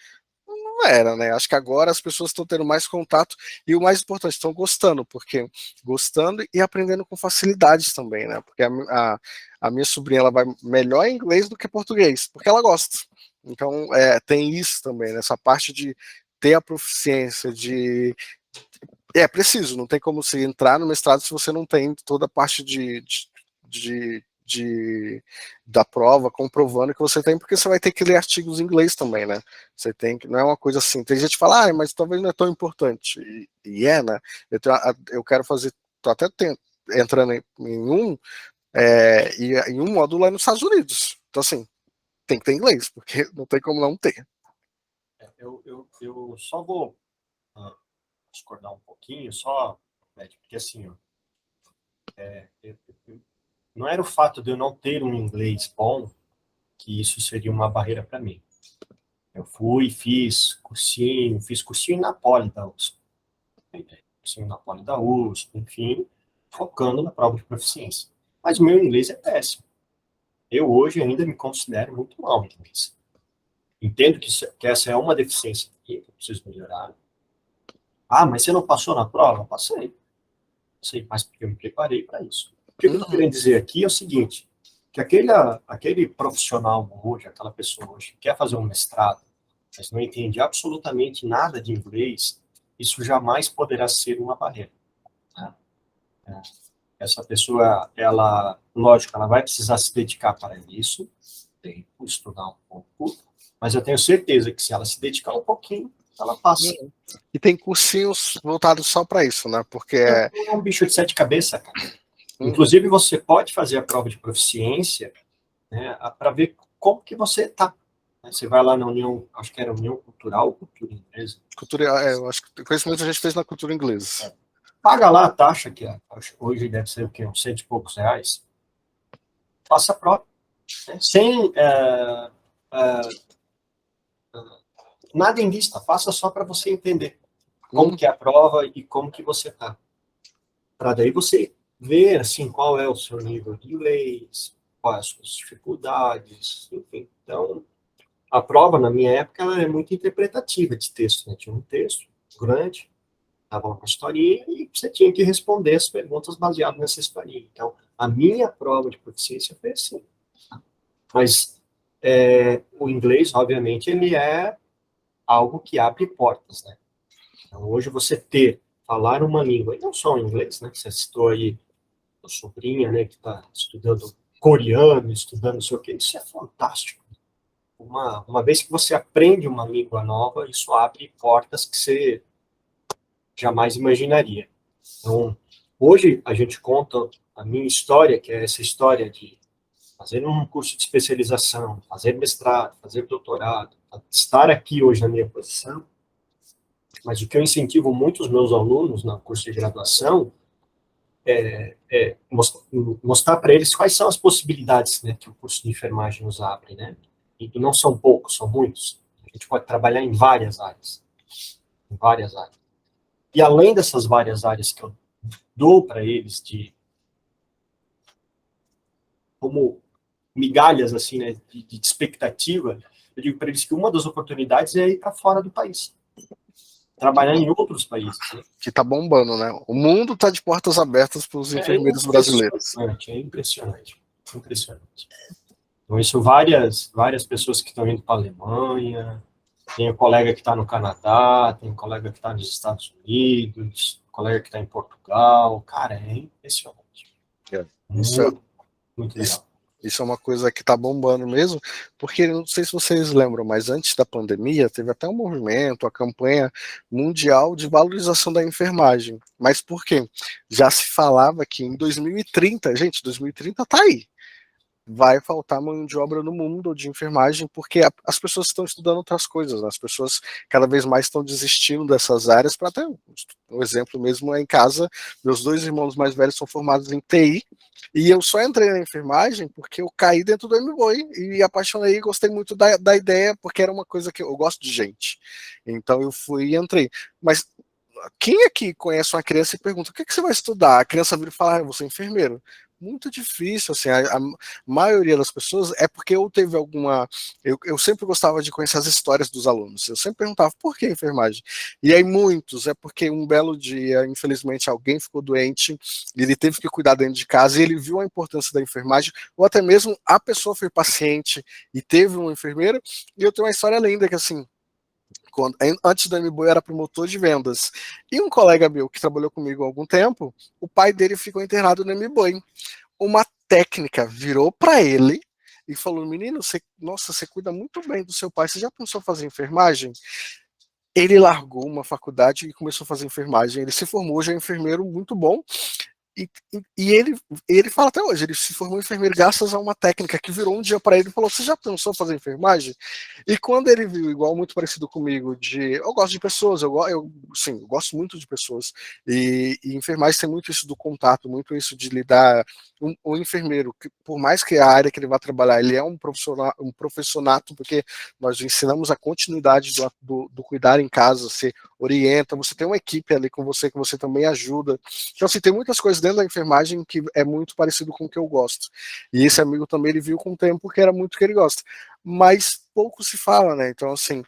Não era, né? Acho que agora as pessoas estão tendo mais contato e o mais importante, estão gostando, porque gostando e aprendendo com facilidades também, né? Porque a minha sobrinha ela vai melhor em inglês do que português, porque ela gosta. Então, tem isso também, nessa parte de ter a proficiência, de é preciso, não tem como você entrar no mestrado se você não tem toda a parte da prova comprovando que você tem, porque você vai ter que ler artigos em inglês também, né? Você tem que, não é uma coisa assim. Tem gente que fala, mas talvez não é tão importante. Né? Eu quero fazer, tô até entrando em em um módulo lá nos Estados Unidos. Então, assim, tem que ter inglês, porque não tem como não ter. Eu só vou discordar um pouquinho, só, né, porque assim, ó, eu não era o fato de eu não ter um inglês bom que isso seria uma barreira para mim. Eu fui, fiz cursinho na Poli da USP, cursinho na Poli da USP, enfim, focando na prova de proficiência. Mas o meu inglês é péssimo. Eu hoje ainda me considero muito mal em inglês. Entendo que essa é uma deficiência que eu preciso melhorar. Ah, mas você não passou na prova? Passei. Passei, mas porque eu me preparei para isso. O que eu estou querendo dizer aqui é o seguinte, que aquele profissional hoje, aquela pessoa hoje que quer fazer um mestrado, mas não entende absolutamente nada de inglês, isso jamais poderá ser uma barreira. Né? Essa pessoa, lógico, ela vai precisar se dedicar para isso, tempo, estudar um pouco, mas eu tenho certeza que se ela se dedicar um pouquinho, ela passa. E tem cursinhos voltados só para isso, né? Porque é um bicho de sete cabeças, cara. Inclusive, você pode fazer a prova de proficiência, né, para ver como que você está. Você vai lá na União, acho que era União Cultural, Cultura Inglesa. Eu acho que conhecimento a gente fez na cultura inglesa. Paga lá a taxa, que hoje deve ser o quê? Uns R$100 e poucos. Faça a prova. Né? Sem nada em vista, faça só para você entender como que é a prova e como que você está. Para daí você ver, assim, qual é o seu nível de inglês, quais as suas dificuldades, enfim. Então, a prova, na minha época, ela é muito interpretativa de texto, né? Tinha um texto grande, dava uma historinha e você tinha que responder as perguntas baseadas nessa historinha. Então, a minha prova de proficiência foi assim. Mas o inglês, obviamente, ele é algo que abre portas, né? Então, hoje você falar uma língua, e não só o inglês, né? Você citou aí a sobrinha, né, que está estudando coreano, estudando não sei o quê, isso é fantástico. Uma vez que você aprende uma língua nova, isso abre portas que você jamais imaginaria. Então, hoje a gente conta a minha história, que é essa história de fazer um curso de especialização, fazer mestrado, fazer doutorado, estar aqui hoje na minha posição, mas o que eu incentivo muito os meus alunos no curso de graduação mostrar para eles quais são as possibilidades, né, que o curso de enfermagem nos abre, né? E não são poucos, são muitos. A gente pode trabalhar em várias áreas. Em várias áreas. E além dessas várias áreas que eu dou para eles como migalhas, assim, né, de expectativa, eu digo para eles que uma das oportunidades é ir para fora do país. Trabalhar em outros países. Né? Que está bombando, né? O mundo está de portas abertas para os enfermeiros brasileiros. É impressionante. Impressionante. Então, isso várias pessoas que estão indo para a Alemanha, tem um colega que está no Canadá, tem um colega que está nos Estados Unidos, um colega que está em Portugal. Cara, é impressionante. Muito legal. Isso é uma coisa que está bombando mesmo, porque não sei se vocês lembram, mas antes da pandemia teve até um movimento, a campanha mundial de valorização da enfermagem. Mas por quê? Já se falava que em 2030, gente, 2030 está aí. Vai faltar mão de obra no mundo de enfermagem, porque as pessoas estão estudando outras coisas, né? As pessoas cada vez mais estão desistindo dessas áreas. Para até um exemplo mesmo, em casa, meus 2 irmãos mais velhos são formados em TI, e eu só entrei na enfermagem porque eu caí dentro do MBOI e apaixonei e gostei muito da ideia, porque era uma coisa que eu gosto de gente. Então eu fui e entrei. Mas quem aqui conhece uma criança e pergunta, o que você vai estudar? A criança vira e fala, eu vou ser enfermeiro. Muito difícil, assim, a maioria das pessoas é porque eu teve alguma... Eu sempre gostava de conhecer as histórias dos alunos, eu sempre perguntava, por que enfermagem? E aí muitos, é porque um belo dia, infelizmente, alguém ficou doente, ele teve que cuidar dentro de casa, e ele viu a importância da enfermagem, ou até mesmo a pessoa foi paciente e teve uma enfermeira, e eu tenho uma história linda, que assim, antes do MBOI eu era promotor de vendas. E um colega meu que trabalhou comigo há algum tempo, o pai dele ficou internado no MBOI. Uma técnica virou para ele e falou, menino, você cuida muito bem do seu pai, você já pensou em fazer enfermagem? Ele largou uma faculdade e começou a fazer enfermagem. Ele se formou, já é enfermeiro muito bom. ele fala até hoje, ele se formou enfermeiro graças a uma técnica que virou um dia para ele e falou: você já pensou fazer enfermagem? E quando ele viu, igual muito parecido comigo, eu gosto de pessoas, sim, eu gosto muito de pessoas, e enfermagem tem muito isso do contato, muito isso de lidar. O enfermeiro, por mais que a área que ele vai trabalhar, ele é um profissional, um profissionato, porque nós ensinamos a continuidade do cuidar em casa, você orienta, você tem uma equipe ali com você que você também ajuda. Então, assim, tem muitas coisas dentro da enfermagem que é muito parecido com o que eu gosto. E esse amigo também, ele viu com o tempo que era muito o que ele gosta. Mas pouco se fala, né? Então, assim,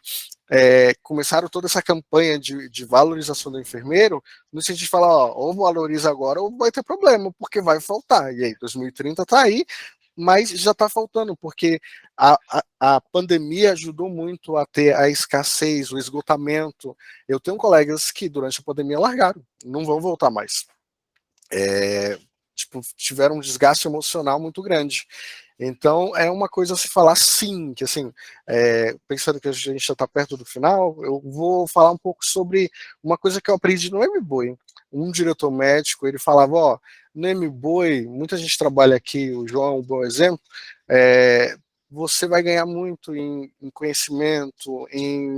começaram toda essa campanha de valorização do enfermeiro, no sentido de falar, ó, ou valoriza agora ou vai ter problema, porque vai faltar. E aí, 2030 tá aí, mas já está faltando, porque a pandemia ajudou muito a ter a escassez, o esgotamento. Eu tenho colegas que durante a pandemia largaram, não vão voltar mais. Tipo, tiveram um desgaste emocional muito grande. Então, é uma coisa a se falar sim, que assim, pensando que a gente já está perto do final, eu vou falar um pouco sobre uma coisa que eu aprendi no MBOI. Um diretor médico, ele falava, ó, no MBOI, muita gente trabalha aqui, o João é um bom exemplo, você vai ganhar muito em conhecimento, em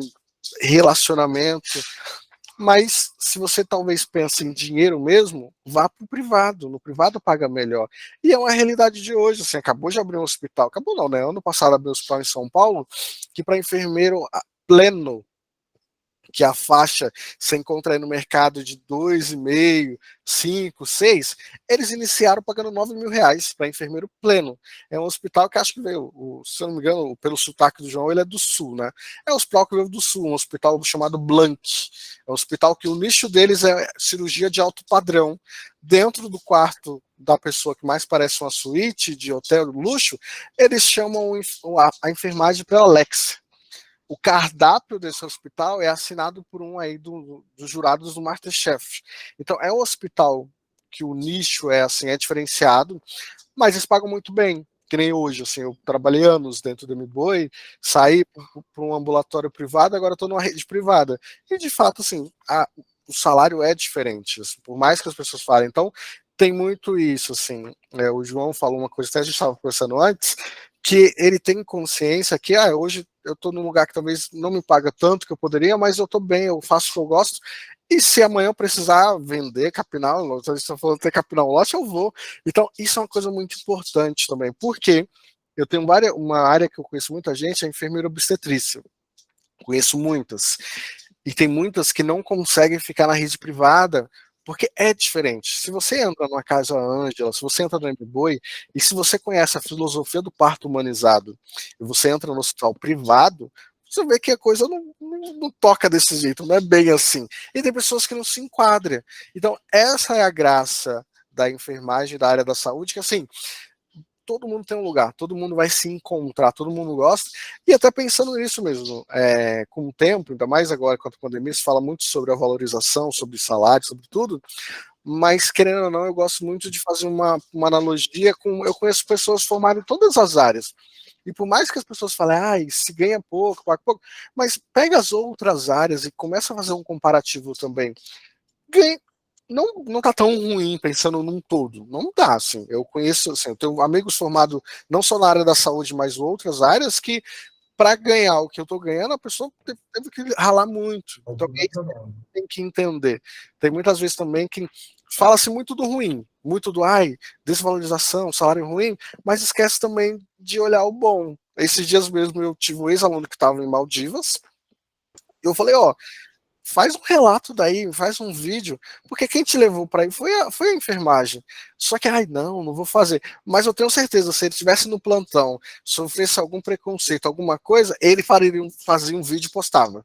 relacionamento, mas se você talvez pense em dinheiro mesmo, vá para o privado. No privado paga melhor. E é uma realidade de hoje. Assim, acabou de abrir um hospital. Acabou não, né? Ano passado abriu um hospital em São Paulo, que para enfermeiro pleno, que a faixa você encontra aí no mercado de 2,5, 5, 6, eles iniciaram pagando R$ 9.000 para enfermeiro pleno. É um hospital que acho que veio, se eu não me engano, pelo sotaque do João, ele é do Sul, né? É um hospital que veio do Sul, um hospital chamado Blanc. É um hospital que o nicho deles é cirurgia de alto padrão. Dentro do quarto da pessoa que mais parece uma suíte de hotel de luxo, eles chamam a enfermagem para Alex. O cardápio desse hospital é assinado por um aí dos jurados do MasterChef. Então é um hospital que o nicho é assim, é diferenciado, mas eles pagam muito bem. Que nem hoje, assim, eu trabalhei anos dentro do MBOI, saí para um ambulatório privado, agora estou numa rede privada. E de fato, assim, o salário é diferente, assim, por mais que as pessoas falem. Então, tem muito isso, assim. O João falou uma coisa, até a gente estava conversando antes, que ele tem consciência que hoje eu estou num lugar que talvez não me paga tanto que eu poderia, mas eu estou bem, eu faço o que eu gosto, e se amanhã eu precisar vender, capinar, vocês estão falando de ter capinar um lote, eu vou. Então, isso é uma coisa muito importante também, porque eu tenho uma área que eu conheço muita gente, é enfermeira obstetrícia. Conheço muitas. E tem muitas que não conseguem ficar na rede privada porque é diferente. Se você entra numa casa Ângela, se você entra no MBOI, e se você conhece a filosofia do parto humanizado, e você entra no hospital privado, você vê que a coisa não toca desse jeito, não é bem assim. E tem pessoas que não se enquadram. Então, essa é a graça da enfermagem, da área da saúde, que assim, todo mundo tem um lugar, todo mundo vai se encontrar, todo mundo gosta, e até pensando nisso mesmo, com o tempo, ainda mais agora com a pandemia, se fala muito sobre a valorização, sobre salário, sobre tudo, mas querendo ou não, eu gosto muito de fazer uma analogia com, eu conheço pessoas formadas em todas as áreas, e por mais que as pessoas falem, se ganha pouco, paga pouco, mas pega as outras áreas e começa a fazer um comparativo também, ganha, não tá tão ruim pensando num todo. Não dá, assim. Eu conheço, assim, eu tenho amigos formados não só na área da saúde, mas outras áreas que, para ganhar o que eu tô ganhando, a pessoa teve que ralar muito. Então, é isso que tem que entender. Tem muitas vezes também que fala-se muito do ruim, muito do desvalorização, salário ruim, mas esquece também de olhar o bom. Esses dias mesmo eu tive um ex-aluno que estava em Maldivas, e eu falei, faz um relato daí, faz um vídeo, porque quem te levou para aí foi a enfermagem. Só que, não vou fazer. Mas eu tenho certeza, se ele estivesse no plantão, sofresse algum preconceito, alguma coisa, ele fazia um vídeo e postava.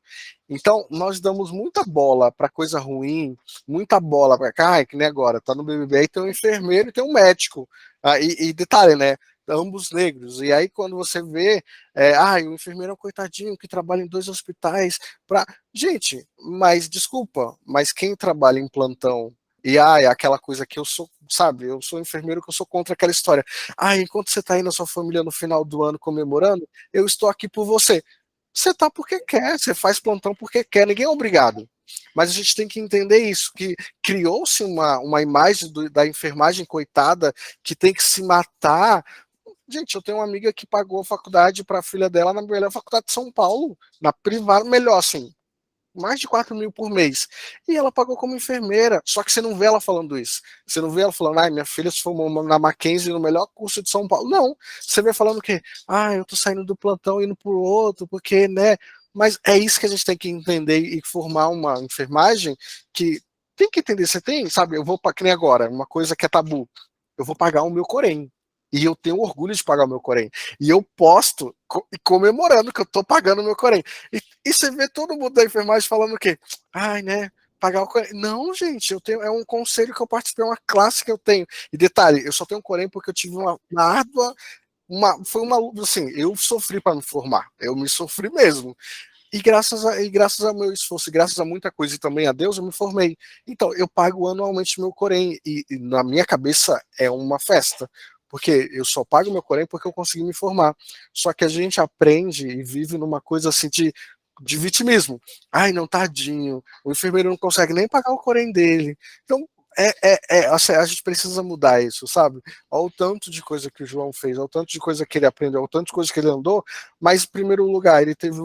Então, nós damos muita bola para coisa ruim, muita bola para cá, que nem agora, tá no BBB, tem um enfermeiro e tem um médico. E detalhe, né? Ambos negros. E aí, quando você vê, o enfermeiro é um coitadinho que trabalha em 2 hospitais. Gente, mas desculpa, mas quem trabalha em plantão e é aquela coisa que eu sou, sabe, eu sou enfermeiro que eu sou contra aquela história. Enquanto você tá aí na sua família no final do ano comemorando, eu estou aqui por você. Você tá porque quer, você faz plantão porque quer, ninguém é obrigado. Mas a gente tem que entender isso, que criou-se uma imagem da enfermagem coitada que tem que se matar. Gente, eu tenho uma amiga que pagou a faculdade para a filha dela na melhor faculdade de São Paulo, na privada, melhor assim, mais de 4 mil por mês. E ela pagou como enfermeira. Só que você não vê ela falando isso. Você não vê ela falando, ai, minha filha se formou na Mackenzie no melhor curso de São Paulo. Não. Você vê falando que, ah, eu tô saindo do plantão indo pro outro, porque, né? Mas é isso que a gente tem que entender e formar uma enfermagem que tem que entender. Você tem, sabe, eu vou para que nem agora, uma coisa que é tabu. Eu vou pagar o meu Corém. E eu tenho orgulho de pagar o meu Corém. E eu posto comemorando que eu tô pagando o meu Corém. E você vê todo mundo da enfermagem falando o quê? Ai, né? Pagar o Corém. Não, gente, eu tenho, é um conselho que eu participei, é uma classe que eu tenho. E detalhe, eu só tenho Corém porque eu tive uma árdua, foi uma luta, assim, eu sofri para me formar. Eu me sofri mesmo. E graças a meu esforço, e graças a muita coisa e também a Deus, eu me formei. Então, eu pago anualmente meu Corém. E na minha cabeça é uma festa. Porque eu só pago meu Corém porque eu consegui me formar. Só que a gente aprende e vive numa coisa assim de vitimismo. Ai, não, tadinho. O enfermeiro não consegue nem pagar o Corém dele. Então, assim, a gente precisa mudar isso, sabe? Olha o tanto de coisa que o João fez, olha o tanto de coisa que ele aprendeu, olha o tanto de coisa que ele andou, mas, em primeiro lugar, ele teve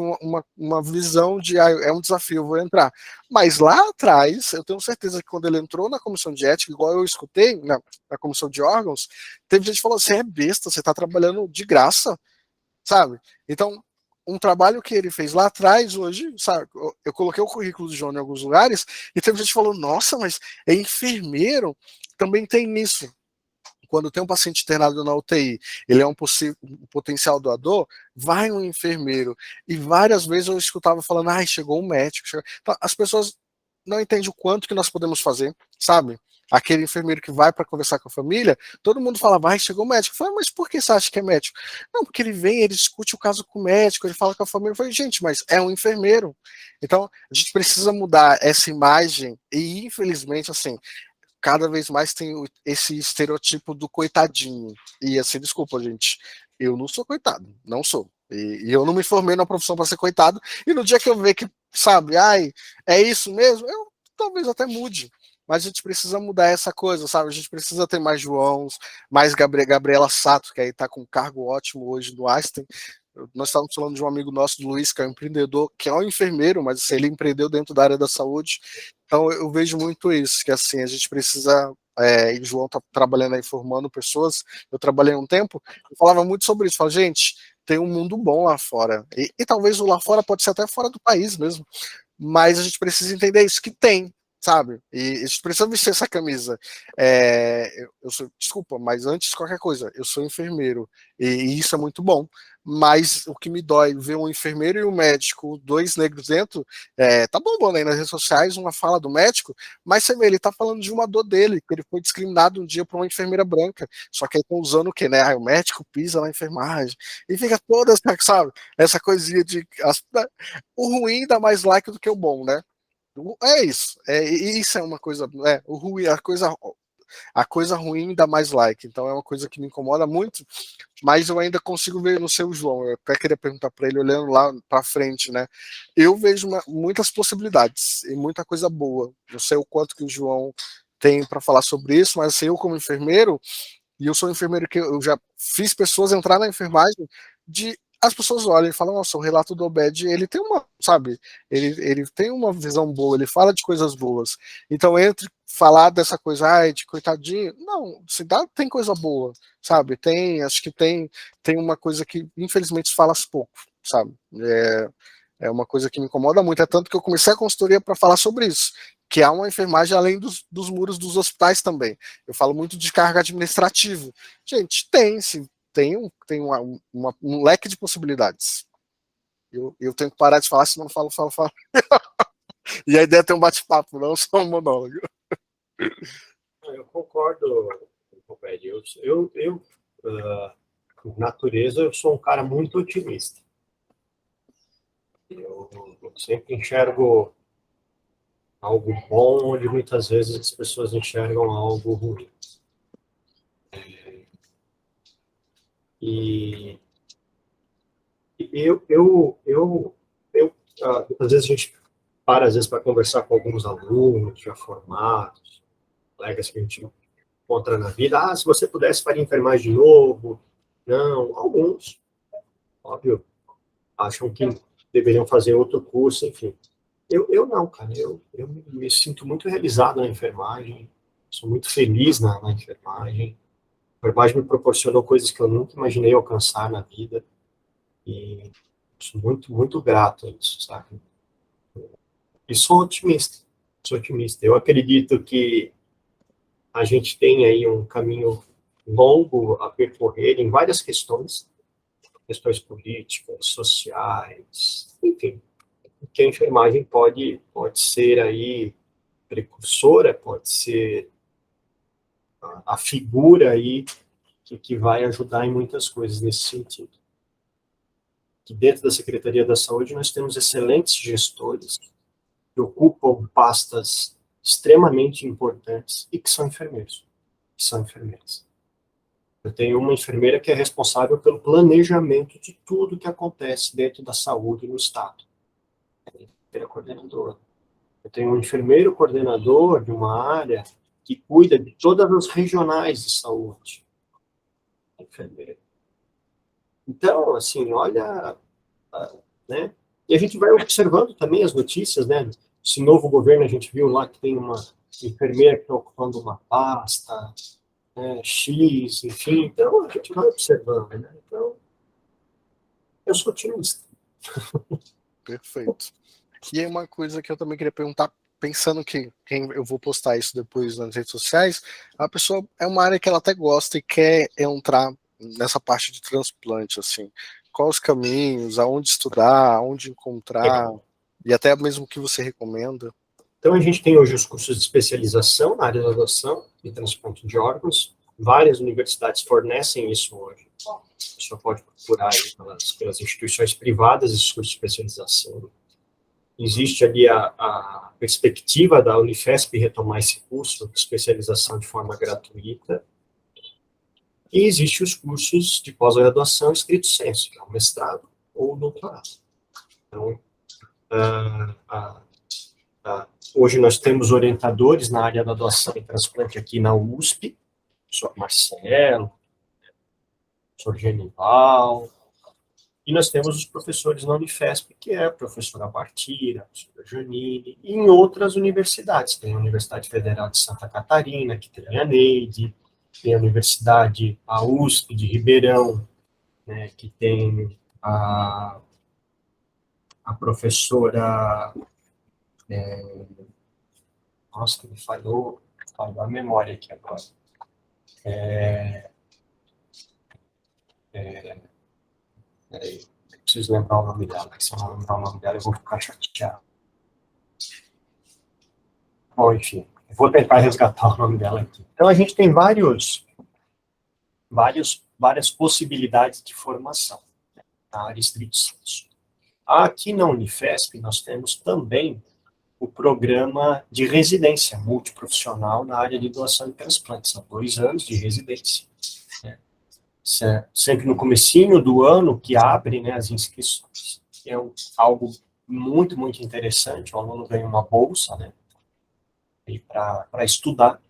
uma visão de, ah, é um desafio, eu vou entrar. Mas lá atrás, eu tenho certeza que quando ele entrou na comissão de ética, igual eu escutei, na comissão de órgãos, teve gente que falou, você é besta, você está trabalhando de graça, sabe? Então, um trabalho que ele fez lá atrás, hoje, sabe? Eu coloquei o currículo do João em alguns lugares, e teve gente que falou, nossa, mas é enfermeiro? Também tem isso. Quando tem um paciente internado na UTI, ele é um potencial doador, vai um enfermeiro. E várias vezes eu escutava falando, ai, chegou um médico. Chegou... Então, as pessoas não entendem o quanto que nós podemos fazer, sabe? Aquele enfermeiro que vai para conversar com a família, todo mundo fala, vai, chegou o médico. Eu falo, mas por que você acha que é médico? Não, porque ele vem, ele discute o caso com o médico, ele fala com a família. Eu falei, gente, mas é um enfermeiro. Então, a gente precisa mudar essa imagem, e infelizmente, assim, cada vez mais tem esse estereotipo do coitadinho. E assim, desculpa, gente, eu não sou coitado, não sou. E eu não me formei na profissão para ser coitado. E no dia que eu ver que, sabe, ai, é isso mesmo, eu talvez até mude. Mas a gente precisa mudar essa coisa, sabe? A gente precisa ter mais Joãos, mais Gabriela Sato, que aí tá com um cargo ótimo hoje no Einstein. Nós estávamos falando de um amigo nosso, do Luiz, que é um empreendedor, que é um enfermeiro, mas assim, ele empreendeu dentro da área da saúde. Então eu vejo muito isso, que assim, a gente precisa, e o João está trabalhando aí formando pessoas, eu trabalhei um tempo, eu falava muito sobre isso, falava, gente, tem um mundo bom lá fora, e talvez o lá fora pode ser até fora do país mesmo, mas a gente precisa entender isso, que tem, sabe? E a gente precisa vestir essa camisa. Desculpa, mas antes de qualquer coisa, eu sou enfermeiro, e isso é muito bom. Mas o que me dói, ver um enfermeiro e um médico, dois negros dentro, tá bombando aí nas redes sociais uma fala do médico, mas você vê, ele tá falando de uma dor dele, que ele foi discriminado um dia por uma enfermeira branca. Só que aí estão usando o quê, né? O médico pisa na enfermagem. E fica toda, sabe, essa coisinha de. O ruim dá mais like do que o bom, né? É isso. Isso é uma coisa. O ruim, a coisa ruim dá mais like. Então é uma coisa que me incomoda muito, mas eu ainda consigo ver no seu João. Eu até queria perguntar para ele, olhando lá para frente, né? Eu vejo muitas possibilidades e muita coisa boa. Não sei o quanto que o João tem para falar sobre isso, mas assim, eu, como enfermeiro, e eu sou um enfermeiro que eu já fiz pessoas entrar na enfermagem de as pessoas olham e falam, nossa, o relato do Obed, ele tem uma, sabe, ele tem uma visão boa, ele fala de coisas boas. Então, entre falar dessa coisa, ai, de coitadinho, não, cidade tem coisa boa, sabe? Acho que tem uma coisa que, infelizmente, se fala pouco, sabe? É uma coisa que me incomoda muito, é tanto que eu comecei a consultoria para falar sobre isso, que há uma enfermagem além dos muros dos hospitais também. Eu falo muito de carga administrativa. Gente, sim, tem um leque de possibilidades. Eu tenho que parar de falar, senão eu falo. E a ideia é ter um bate-papo, não só um monólogo. Eu concordo, Fred. Natureza, eu sou um cara muito otimista. Eu sempre enxergo algo bom, onde muitas vezes as pessoas enxergam algo ruim. E às vezes a gente para, às vezes, para conversar com alguns alunos já formados, colegas que a gente encontra na vida. Ah, se você pudesse faria enfermagem de novo. Não, alguns, óbvio, acham que deveriam fazer outro curso, enfim. Eu não, cara, eu me sinto muito realizado na enfermagem, sou muito feliz na enfermagem. A enfermagem me proporcionou coisas que eu nunca imaginei alcançar na vida, e sou muito, muito grato a isso, sabe? E sou otimista. Eu acredito que a gente tem aí um caminho longo a percorrer em várias questões políticas, sociais, enfim, que a enfermagem pode ser aí precursora, pode ser a figura aí que vai ajudar em muitas coisas nesse sentido. Que dentro da Secretaria da Saúde nós temos excelentes gestores que ocupam pastas extremamente importantes e que são enfermeiros, que são enfermeiras. Eu tenho uma enfermeira que é responsável pelo planejamento de tudo que acontece dentro da saúde no Estado. É coordenador. Eu tenho um enfermeiro coordenador de uma área que cuida de todas as regionais de saúde. Enfermeiro. Então, assim, olha, né? E a gente vai observando também as notícias, né? Esse novo governo, a gente viu lá que tem uma enfermeira que está ocupando uma pasta, né, X, enfim. Então, a gente vai observando, né? Então, eu sou otimista. Perfeito. E é uma coisa que eu também queria perguntar, pensando que eu vou postar isso depois nas redes sociais, a pessoa é uma área que ela até gosta e quer entrar nessa parte de transplante, assim. Quais os caminhos, aonde estudar, aonde encontrar, e até mesmo o que você recomenda? Então, a gente tem hoje os cursos de especialização na área da adoção e transplante de órgãos. Várias universidades fornecem isso hoje. A pessoa pode procurar aí pelas instituições privadas esses cursos de especialização. Existe ali a perspectiva da Unifesp retomar esse curso de especialização de forma gratuita. E existem os cursos de pós-graduação estrito sensu, que é o mestrado ou o doutorado. Então, hoje nós temos orientadores na área da doação e transplante aqui na USP, o professor Marcelo, o professor Genival, e nós temos os professores na Unifesp, que é a professora Bartira, a professora Janine, e em outras universidades. Tem a Universidade Federal de Santa Catarina, que tem a Neide, tem a Universidade, a USP de Ribeirão, né, que tem a professora... nossa, que me falhou a memória aqui agora. Peraí, preciso lembrar o nome dela, se eu não lembrar o nome dela eu vou ficar chateado. Bom, enfim, eu vou tentar resgatar o nome dela aqui. Então, a gente tem várias possibilidades de formação na área estrito sensu. Aqui na Unifesp, nós temos também o programa de residência multiprofissional na área de doação e transplante. São 2 anos de residência. Né? Sempre no comecinho do ano que abre, né, as inscrições. É algo muito, muito interessante. O aluno ganha uma bolsa, né, para estudar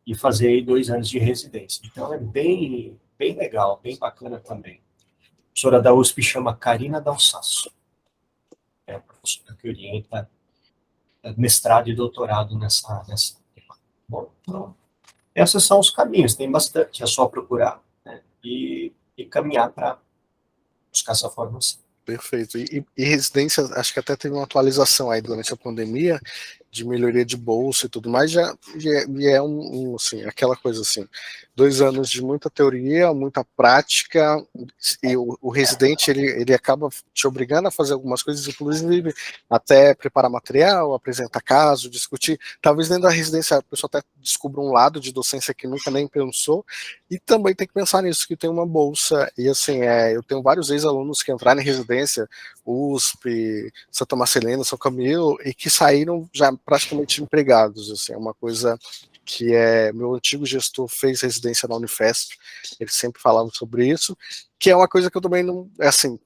e fazer aí 2 anos de residência. Então, é bem, bem legal, bem bacana também. A professora da USP chama Karina Dalsasso. É a professora que orienta mestrado e doutorado nessa. Bom, então, esses são os caminhos, tem bastante, é só procurar, né, e caminhar para buscar essa formação. Perfeito. E residência, acho que até teve uma atualização aí durante a pandemia, de melhoria de bolsa e tudo mais, já é assim, aquela coisa assim, 2 anos de muita teoria, muita prática, e o residente, ele acaba te obrigando a fazer algumas coisas, inclusive até preparar material, apresentar caso, discutir, talvez dentro da residência a pessoa até descubra um lado de docência que nunca nem pensou, e também tem que pensar nisso, que tem uma bolsa, e assim, eu tenho vários ex-alunos que entraram em residência, USP, Santa Marcelina, São Camilo, e que saíram já praticamente empregados, assim, é uma coisa que é meu antigo gestor fez residência na Unifesp, ele sempre falava sobre isso, que é uma coisa que eu também não, assim,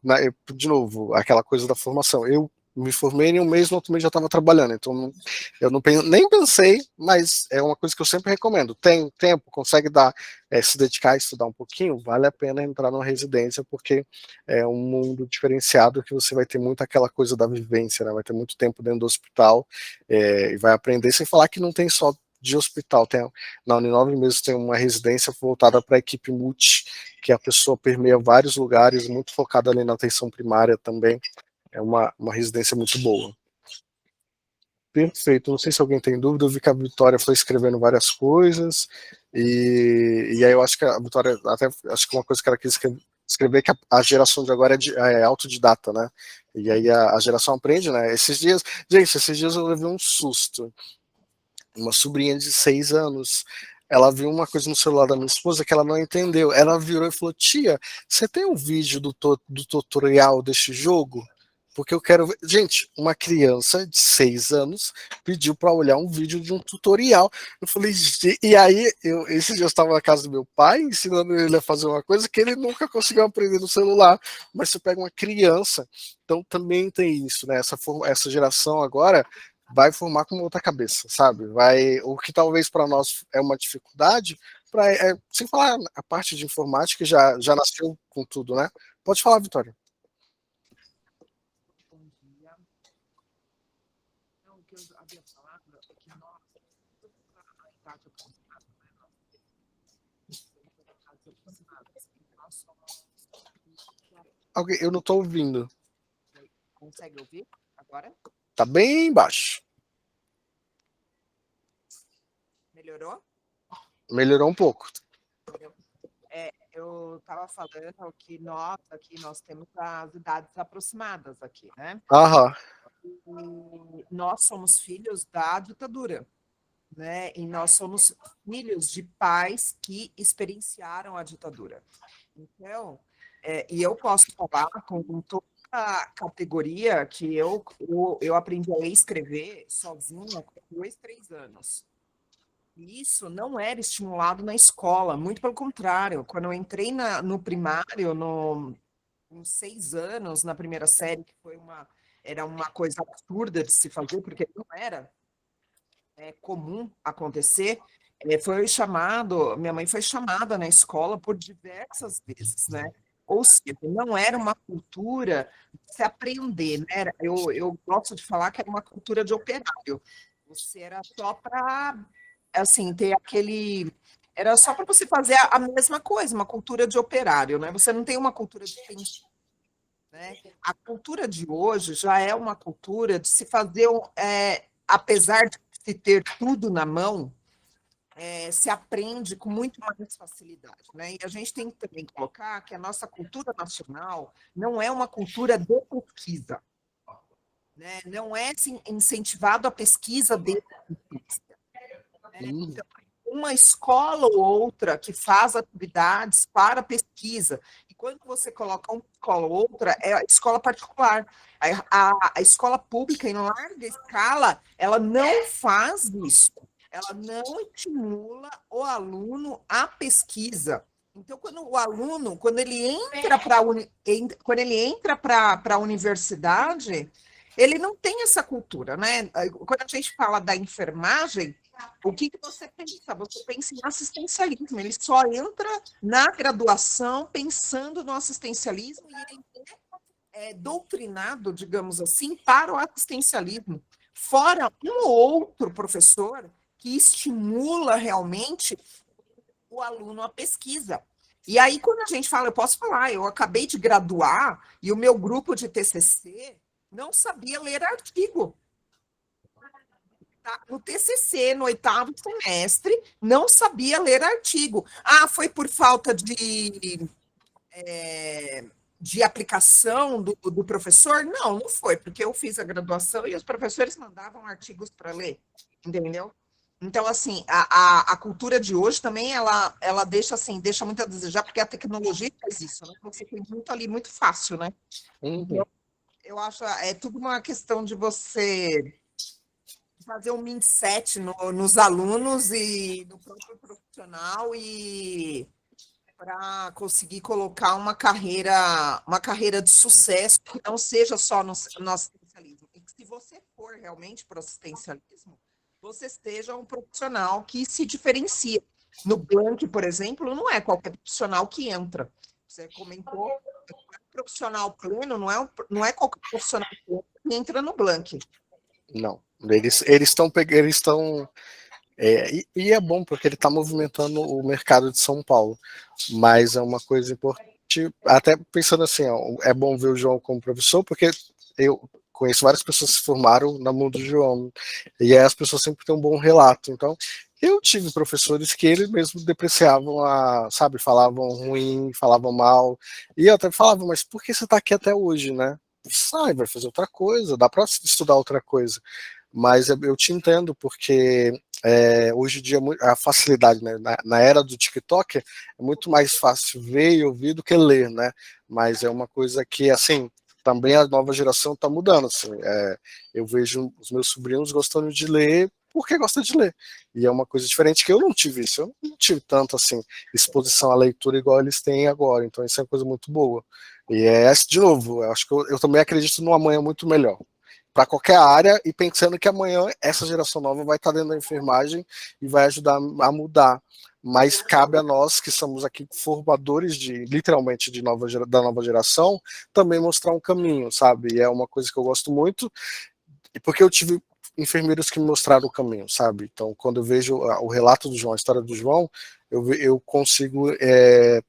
de novo, aquela coisa da formação, eu me formei em um mês, no outro mês já estava trabalhando, então eu não nem pensei, mas é uma coisa que eu sempre recomendo, tem tempo, consegue dar, se dedicar a estudar um pouquinho, vale a pena entrar numa residência, porque é um mundo diferenciado que você vai ter muito aquela coisa da vivência, né? Vai ter muito tempo dentro do hospital, e vai aprender, sem falar que não tem só de hospital, na Uninove mesmo tem uma residência voltada para a equipe multi, que a pessoa permeia vários lugares, muito focada ali na atenção primária também, é uma residência muito boa. Perfeito, não sei se alguém tem dúvida, eu vi que a Vitória foi escrevendo várias coisas, e aí eu acho que a Vitória, até acho que uma coisa que ela quis escrever que a geração de agora é autodidata, né? E aí a geração aprende, né? Esses dias eu levei um susto. Uma sobrinha de 6 anos, ela viu uma coisa no celular da minha esposa que ela não entendeu. Ela virou e falou: tia, você tem um vídeo do tutorial deste jogo? Porque eu quero ver. Gente, uma criança de 6 anos pediu para olhar um vídeo de um tutorial. Eu falei, e aí, esse dia eu estava na casa do meu pai, ensinando ele a fazer uma coisa que ele nunca conseguiu aprender no celular. Mas você pega uma criança, então também tem isso, né? Essa geração agora vai formar com outra cabeça, sabe? O que talvez para nós é uma dificuldade, sem falar a parte de informática já nasceu com tudo, né? Pode falar, Vitória. Bom dia. Então, o que eu havia falado é que nós, a idade aproximada, né? Nós somos. Eu não estou ouvindo. Consegue ouvir agora? Tá bem baixo. Melhorou? Melhorou um pouco. Eu estava falando que nós temos as idades aproximadas aqui, né? Aham. E nós somos filhos da ditadura, né? E nós somos filhos de pais que experienciaram a ditadura. Então, e eu posso falar com toda a categoria que eu aprendi a escrever sozinha com 2, 3 anos. E isso não era estimulado na escola, muito pelo contrário. Quando eu entrei no primário, com 6 anos, na primeira série, que era uma coisa absurda de se fazer, porque não era comum acontecer, minha mãe foi chamada na escola por diversas vezes, né? Ou seja, não era uma cultura de se aprender, né? Eu gosto de falar que era uma cultura de operário. Você era só para, assim, ter aquele... Era só para você fazer a mesma coisa, uma cultura de operário, né? Você não tem uma cultura de pensar, né? A cultura de hoje já é uma cultura de se fazer, apesar de se ter tudo na mão, se aprende com muito mais facilidade, né? E a gente tem que também colocar que a nossa cultura nacional não é uma cultura de pesquisa, né? Não é assim, incentivado a pesquisa de pesquisa, né? Então, uma escola ou outra que faz atividades para pesquisa, e quando você coloca uma escola ou outra, é a escola particular. A escola pública, em larga escala, ela não faz isso. Ela não estimula o aluno à pesquisa. Então, quando ele entra para a universidade, ele não tem essa cultura, né? Quando a gente fala da enfermagem, o que você pensa? Você pensa em assistencialismo. Ele só entra na graduação pensando no assistencialismo e ele é doutrinado, digamos assim, para o assistencialismo. Fora um ou outro professor que estimula realmente o aluno à pesquisa. E aí, quando a gente fala, eu posso falar, eu acabei de graduar e o meu grupo de TCC não sabia ler artigo. No TCC, no 8º semestre, não sabia ler artigo. Ah, foi por falta de aplicação do professor? Não foi, porque eu fiz a graduação e os professores mandavam artigos para ler, entendeu? Então, assim, a cultura de hoje também, ela deixa muito a desejar, porque a tecnologia faz isso, né? Você tem muito ali, muito fácil, né? Eu acho, tudo uma questão de você fazer um mindset nos alunos e no próprio profissional e para conseguir colocar uma carreira de sucesso que não seja só no assistencialismo. E que se você for realmente para o assistencialismo, você seja um profissional que se diferencia. No Blank, por exemplo, não é qualquer profissional que entra. Você comentou, profissional pleno não é qualquer profissional pleno que entra no Blank. Não, eles estão eles estão e é bom porque ele está movimentando o mercado de São Paulo, mas é uma coisa importante, até pensando assim, ó, é bom ver o João como professor, porque eu conheço várias pessoas que se formaram na mão do João, e aí as pessoas sempre têm um bom relato, então eu tive professores que eles mesmo depreciavam, sabe, falavam ruim, falavam mal, e eu até falava, mas por que você está aqui até hoje, né? Sai, vai fazer outra coisa, dá para estudar outra coisa. Mas eu te entendo, porque hoje em dia a facilidade, né? Na era do TikTok é muito mais fácil ver e ouvir do que ler, né? Mas é uma coisa que, assim, também a nova geração está mudando. Assim, eu vejo os meus sobrinhos gostando de ler porque gostam de ler. E é uma coisa diferente que eu não tive isso. Eu não tive tanto, assim, exposição à leitura igual eles têm agora. Então isso é uma coisa muito boa. E de novo, eu acho que eu também acredito num amanhã muito melhor para qualquer área, e pensando que amanhã essa geração nova vai estar dentro da enfermagem e vai ajudar a mudar. Mas cabe a nós, que somos aqui formadores literalmente da nova geração, também mostrar um caminho, sabe? E é uma coisa que eu gosto muito, porque eu tive enfermeiros que me mostraram o caminho, sabe? Então, quando eu vejo o relato do João, a história do João, eu consigo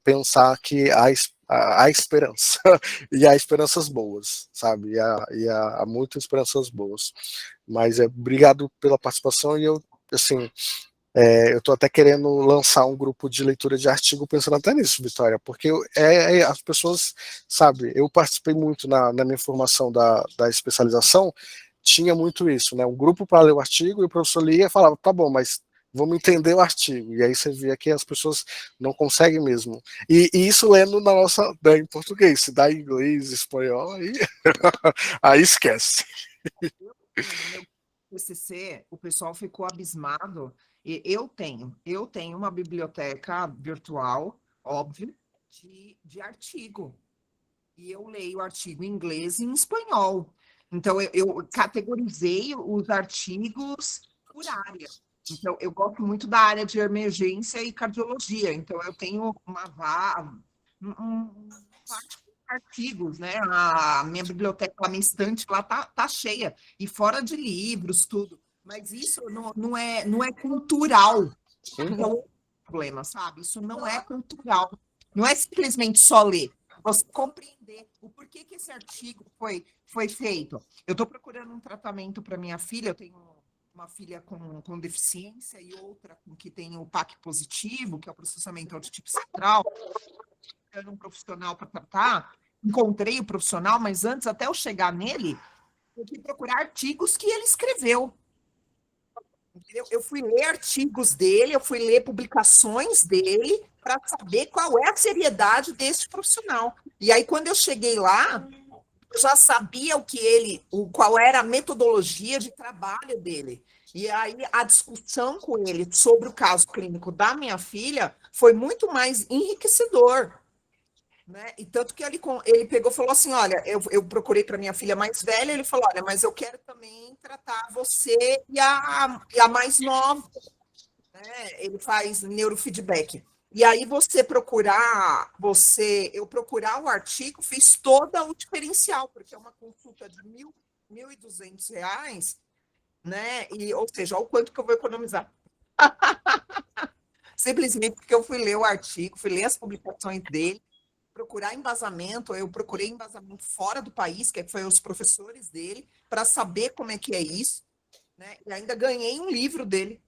pensar que há esperança, e há esperanças boas, sabe? E há muitas esperanças boas. Mas obrigado pela participação, e eu, assim, eu estou até querendo lançar um grupo de leitura de artigo pensando até nisso, Vitória, porque as pessoas, sabe, eu participei muito na minha formação da especialização, tinha muito isso, né? Um grupo para ler o artigo, e o professor lia e falava, tá bom, mas vamos entender o artigo. E aí você via que as pessoas não conseguem mesmo. E isso lendo em português, se dá em inglês, espanhol, aí esquece. No meu TCC, o pessoal ficou abismado. E eu tenho uma biblioteca virtual, óbvio, de artigo. E eu leio artigo em inglês e em espanhol. Então, eu categorizei os artigos por área. Então, eu gosto muito da área de emergência e cardiologia. Então, eu tenho parte de artigos, né? A minha biblioteca, a minha estante lá tá cheia. E fora de livros, tudo. Mas isso não é cultural. Então, é um problema, sabe? Isso não é cultural. Não é simplesmente só ler. Você compreender o porquê que esse artigo foi feito. Eu estou procurando um tratamento para minha filha, eu tenho uma filha com deficiência e outra que tem o PAC positivo, que é o processamento auditivo central, um profissional para tratar. Encontrei o profissional, mas antes, até eu chegar nele, eu fui procurar artigos que ele escreveu. Eu fui ler artigos dele, eu fui ler publicações dele para saber qual é a seriedade desse profissional. E aí, quando eu cheguei lá, eu já sabia qual era a metodologia de trabalho dele. E aí, a discussão com ele sobre o caso clínico da minha filha foi muito mais enriquecedor. Né? E tanto que ele pegou e falou assim: olha, eu procurei para minha filha mais velha, ele falou: olha, mas eu quero também tratar você e a mais nova. Né? Ele faz neurofeedback. E aí eu procurar o artigo, fiz todo o diferencial, porque é uma consulta de R$ 1.200, né? Ou seja, olha o quanto que eu vou economizar. Simplesmente porque eu fui ler o artigo, fui ler as publicações dele, procurar embasamento, eu procurei embasamento fora do país, que foi os professores dele, para saber como é que é isso, né? E ainda ganhei um livro dele.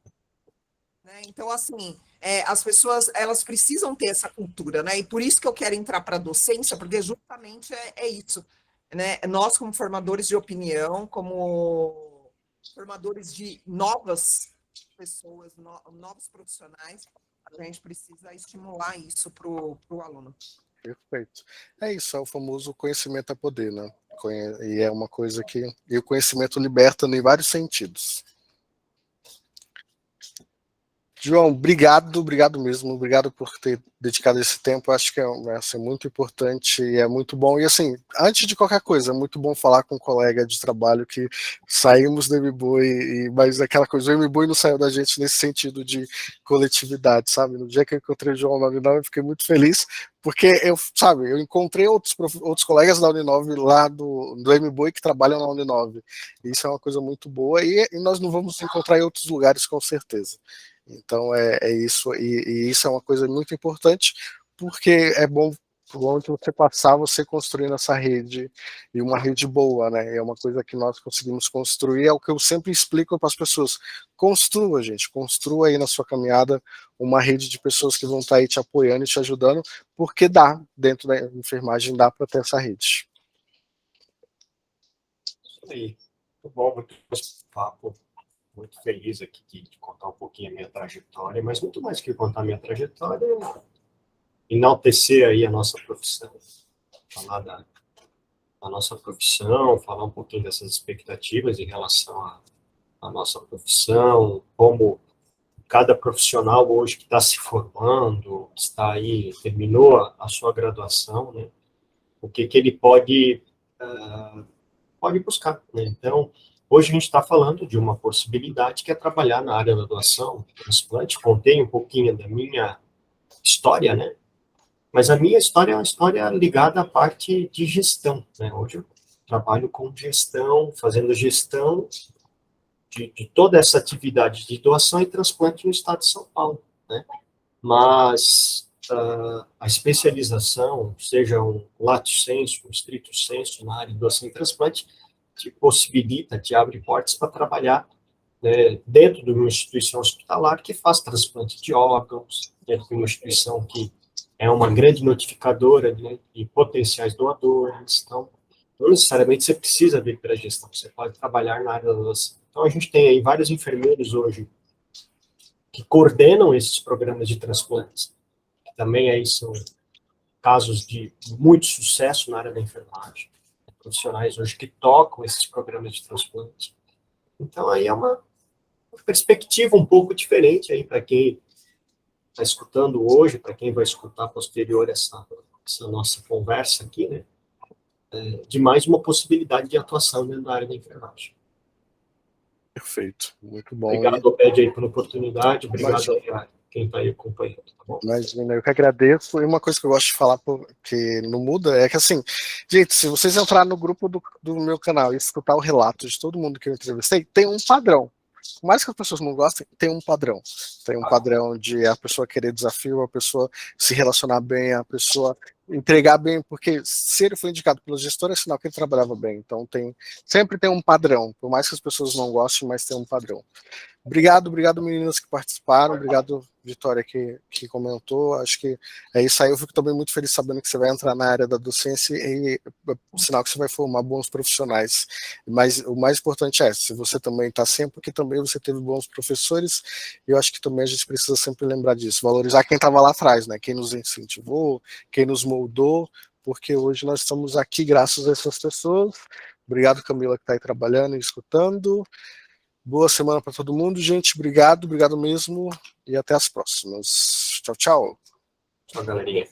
Né? Então, assim, as pessoas, elas precisam ter essa cultura, né? E por isso que eu quero entrar para a docência, porque justamente é isso, né? Nós, como formadores de opinião, como formadores de novas pessoas, novos profissionais, a gente precisa estimular isso para o aluno. Perfeito. É isso, é o famoso conhecimento é poder, né? E é uma coisa que. E o conhecimento liberta em vários sentidos. João, obrigado mesmo, obrigado por ter dedicado esse tempo, acho que vai ser muito importante e é muito bom, e assim, antes de qualquer coisa, é muito bom falar com um colega de trabalho que saímos do MBOE, mas aquela coisa, o MBOE não saiu da gente nesse sentido de coletividade, sabe, no dia que eu encontrei o João na Uninove, eu fiquei muito feliz, porque eu encontrei outros colegas da Uninove lá do MBOE que trabalham na Uninove, e isso é uma coisa muito boa, e nós não vamos encontrar em outros lugares com certeza. Então é isso, e isso é uma coisa muito importante, porque é bom por onde você passar, você construindo essa rede, e uma rede boa, né? É uma coisa que nós conseguimos construir, é o que eu sempre explico para as pessoas. Construa, gente, construa aí na sua caminhada uma rede de pessoas que vão estar aí te apoiando e te ajudando, porque dá, dentro da enfermagem, dá para ter essa rede. Isso aí. Muito bom, muito bom esse papo. Muito feliz aqui de contar um pouquinho a minha trajetória, mas muito mais que contar a minha trajetória, enaltecer aí a nossa profissão, falar da nossa profissão, falar um pouquinho dessas expectativas em relação à nossa profissão, como cada profissional hoje que está se formando, está aí, terminou a sua graduação, né, o que ele pode buscar, né? Então, hoje a gente está falando de uma possibilidade que é trabalhar na área da doação, transplante. Contei um pouquinho da minha história, né? Mas a minha história é uma história ligada à parte de gestão, né? Hoje eu trabalho com gestão, fazendo gestão de toda essa atividade de doação e transplante no estado de São Paulo, né? Mas a especialização, seja um lato sensu, um stricto sensu na área de doação e transplante, te possibilita, te abre portas para trabalhar, né, dentro de uma instituição hospitalar que faz transplante de órgãos, dentro de uma instituição que é uma grande notificadora, né, de potenciais doadores. Então, não necessariamente você precisa vir para a gestão, você pode trabalhar na área da doação. Então, a gente tem aí vários enfermeiros hoje que coordenam esses programas de transplantes, que também aí são casos de muito sucesso na área da enfermagem, profissionais hoje que tocam esses programas de transplante. Então, aí é uma perspectiva um pouco diferente aí para quem está escutando hoje, para quem vai escutar posterior essa nossa conversa aqui, né? De mais uma possibilidade de atuação dentro da área da enfermagem. Perfeito, muito bom. Obrigado, Obed, aí pela oportunidade, obrigado aí a quem está aí acompanhando, tá bom? Imagina, eu que agradeço. E uma coisa que eu gosto de falar, que não muda, é que assim, gente, se vocês entrarem no grupo do meu canal e escutar o relato de todo mundo que eu entrevistei, tem um padrão. Por mais que as pessoas não gostem, tem um padrão. Tem um padrão de a pessoa querer desafio, a pessoa se relacionar bem, a pessoa entregar bem, porque se ele foi indicado pelo gestor, é sinal que ele trabalhava bem. Então sempre tem um padrão, por mais que as pessoas não gostem, mas tem um padrão. Obrigado meninas que participaram, obrigado Vitória que comentou, acho que é isso aí, eu fico também muito feliz sabendo que você vai entrar na área da docência e sinal que você vai formar bons profissionais, mas o mais importante é, se você também está sempre, porque também você teve bons professores, e eu acho que também a gente precisa sempre lembrar disso, valorizar quem estava lá atrás, né, quem nos incentivou, quem nos moldou, porque hoje nós estamos aqui graças a essas pessoas. Obrigado Camila que está aí trabalhando e escutando. Boa semana para todo mundo, gente. Obrigado mesmo. E até as próximas. Tchau, tchau. Tchau, galerinha.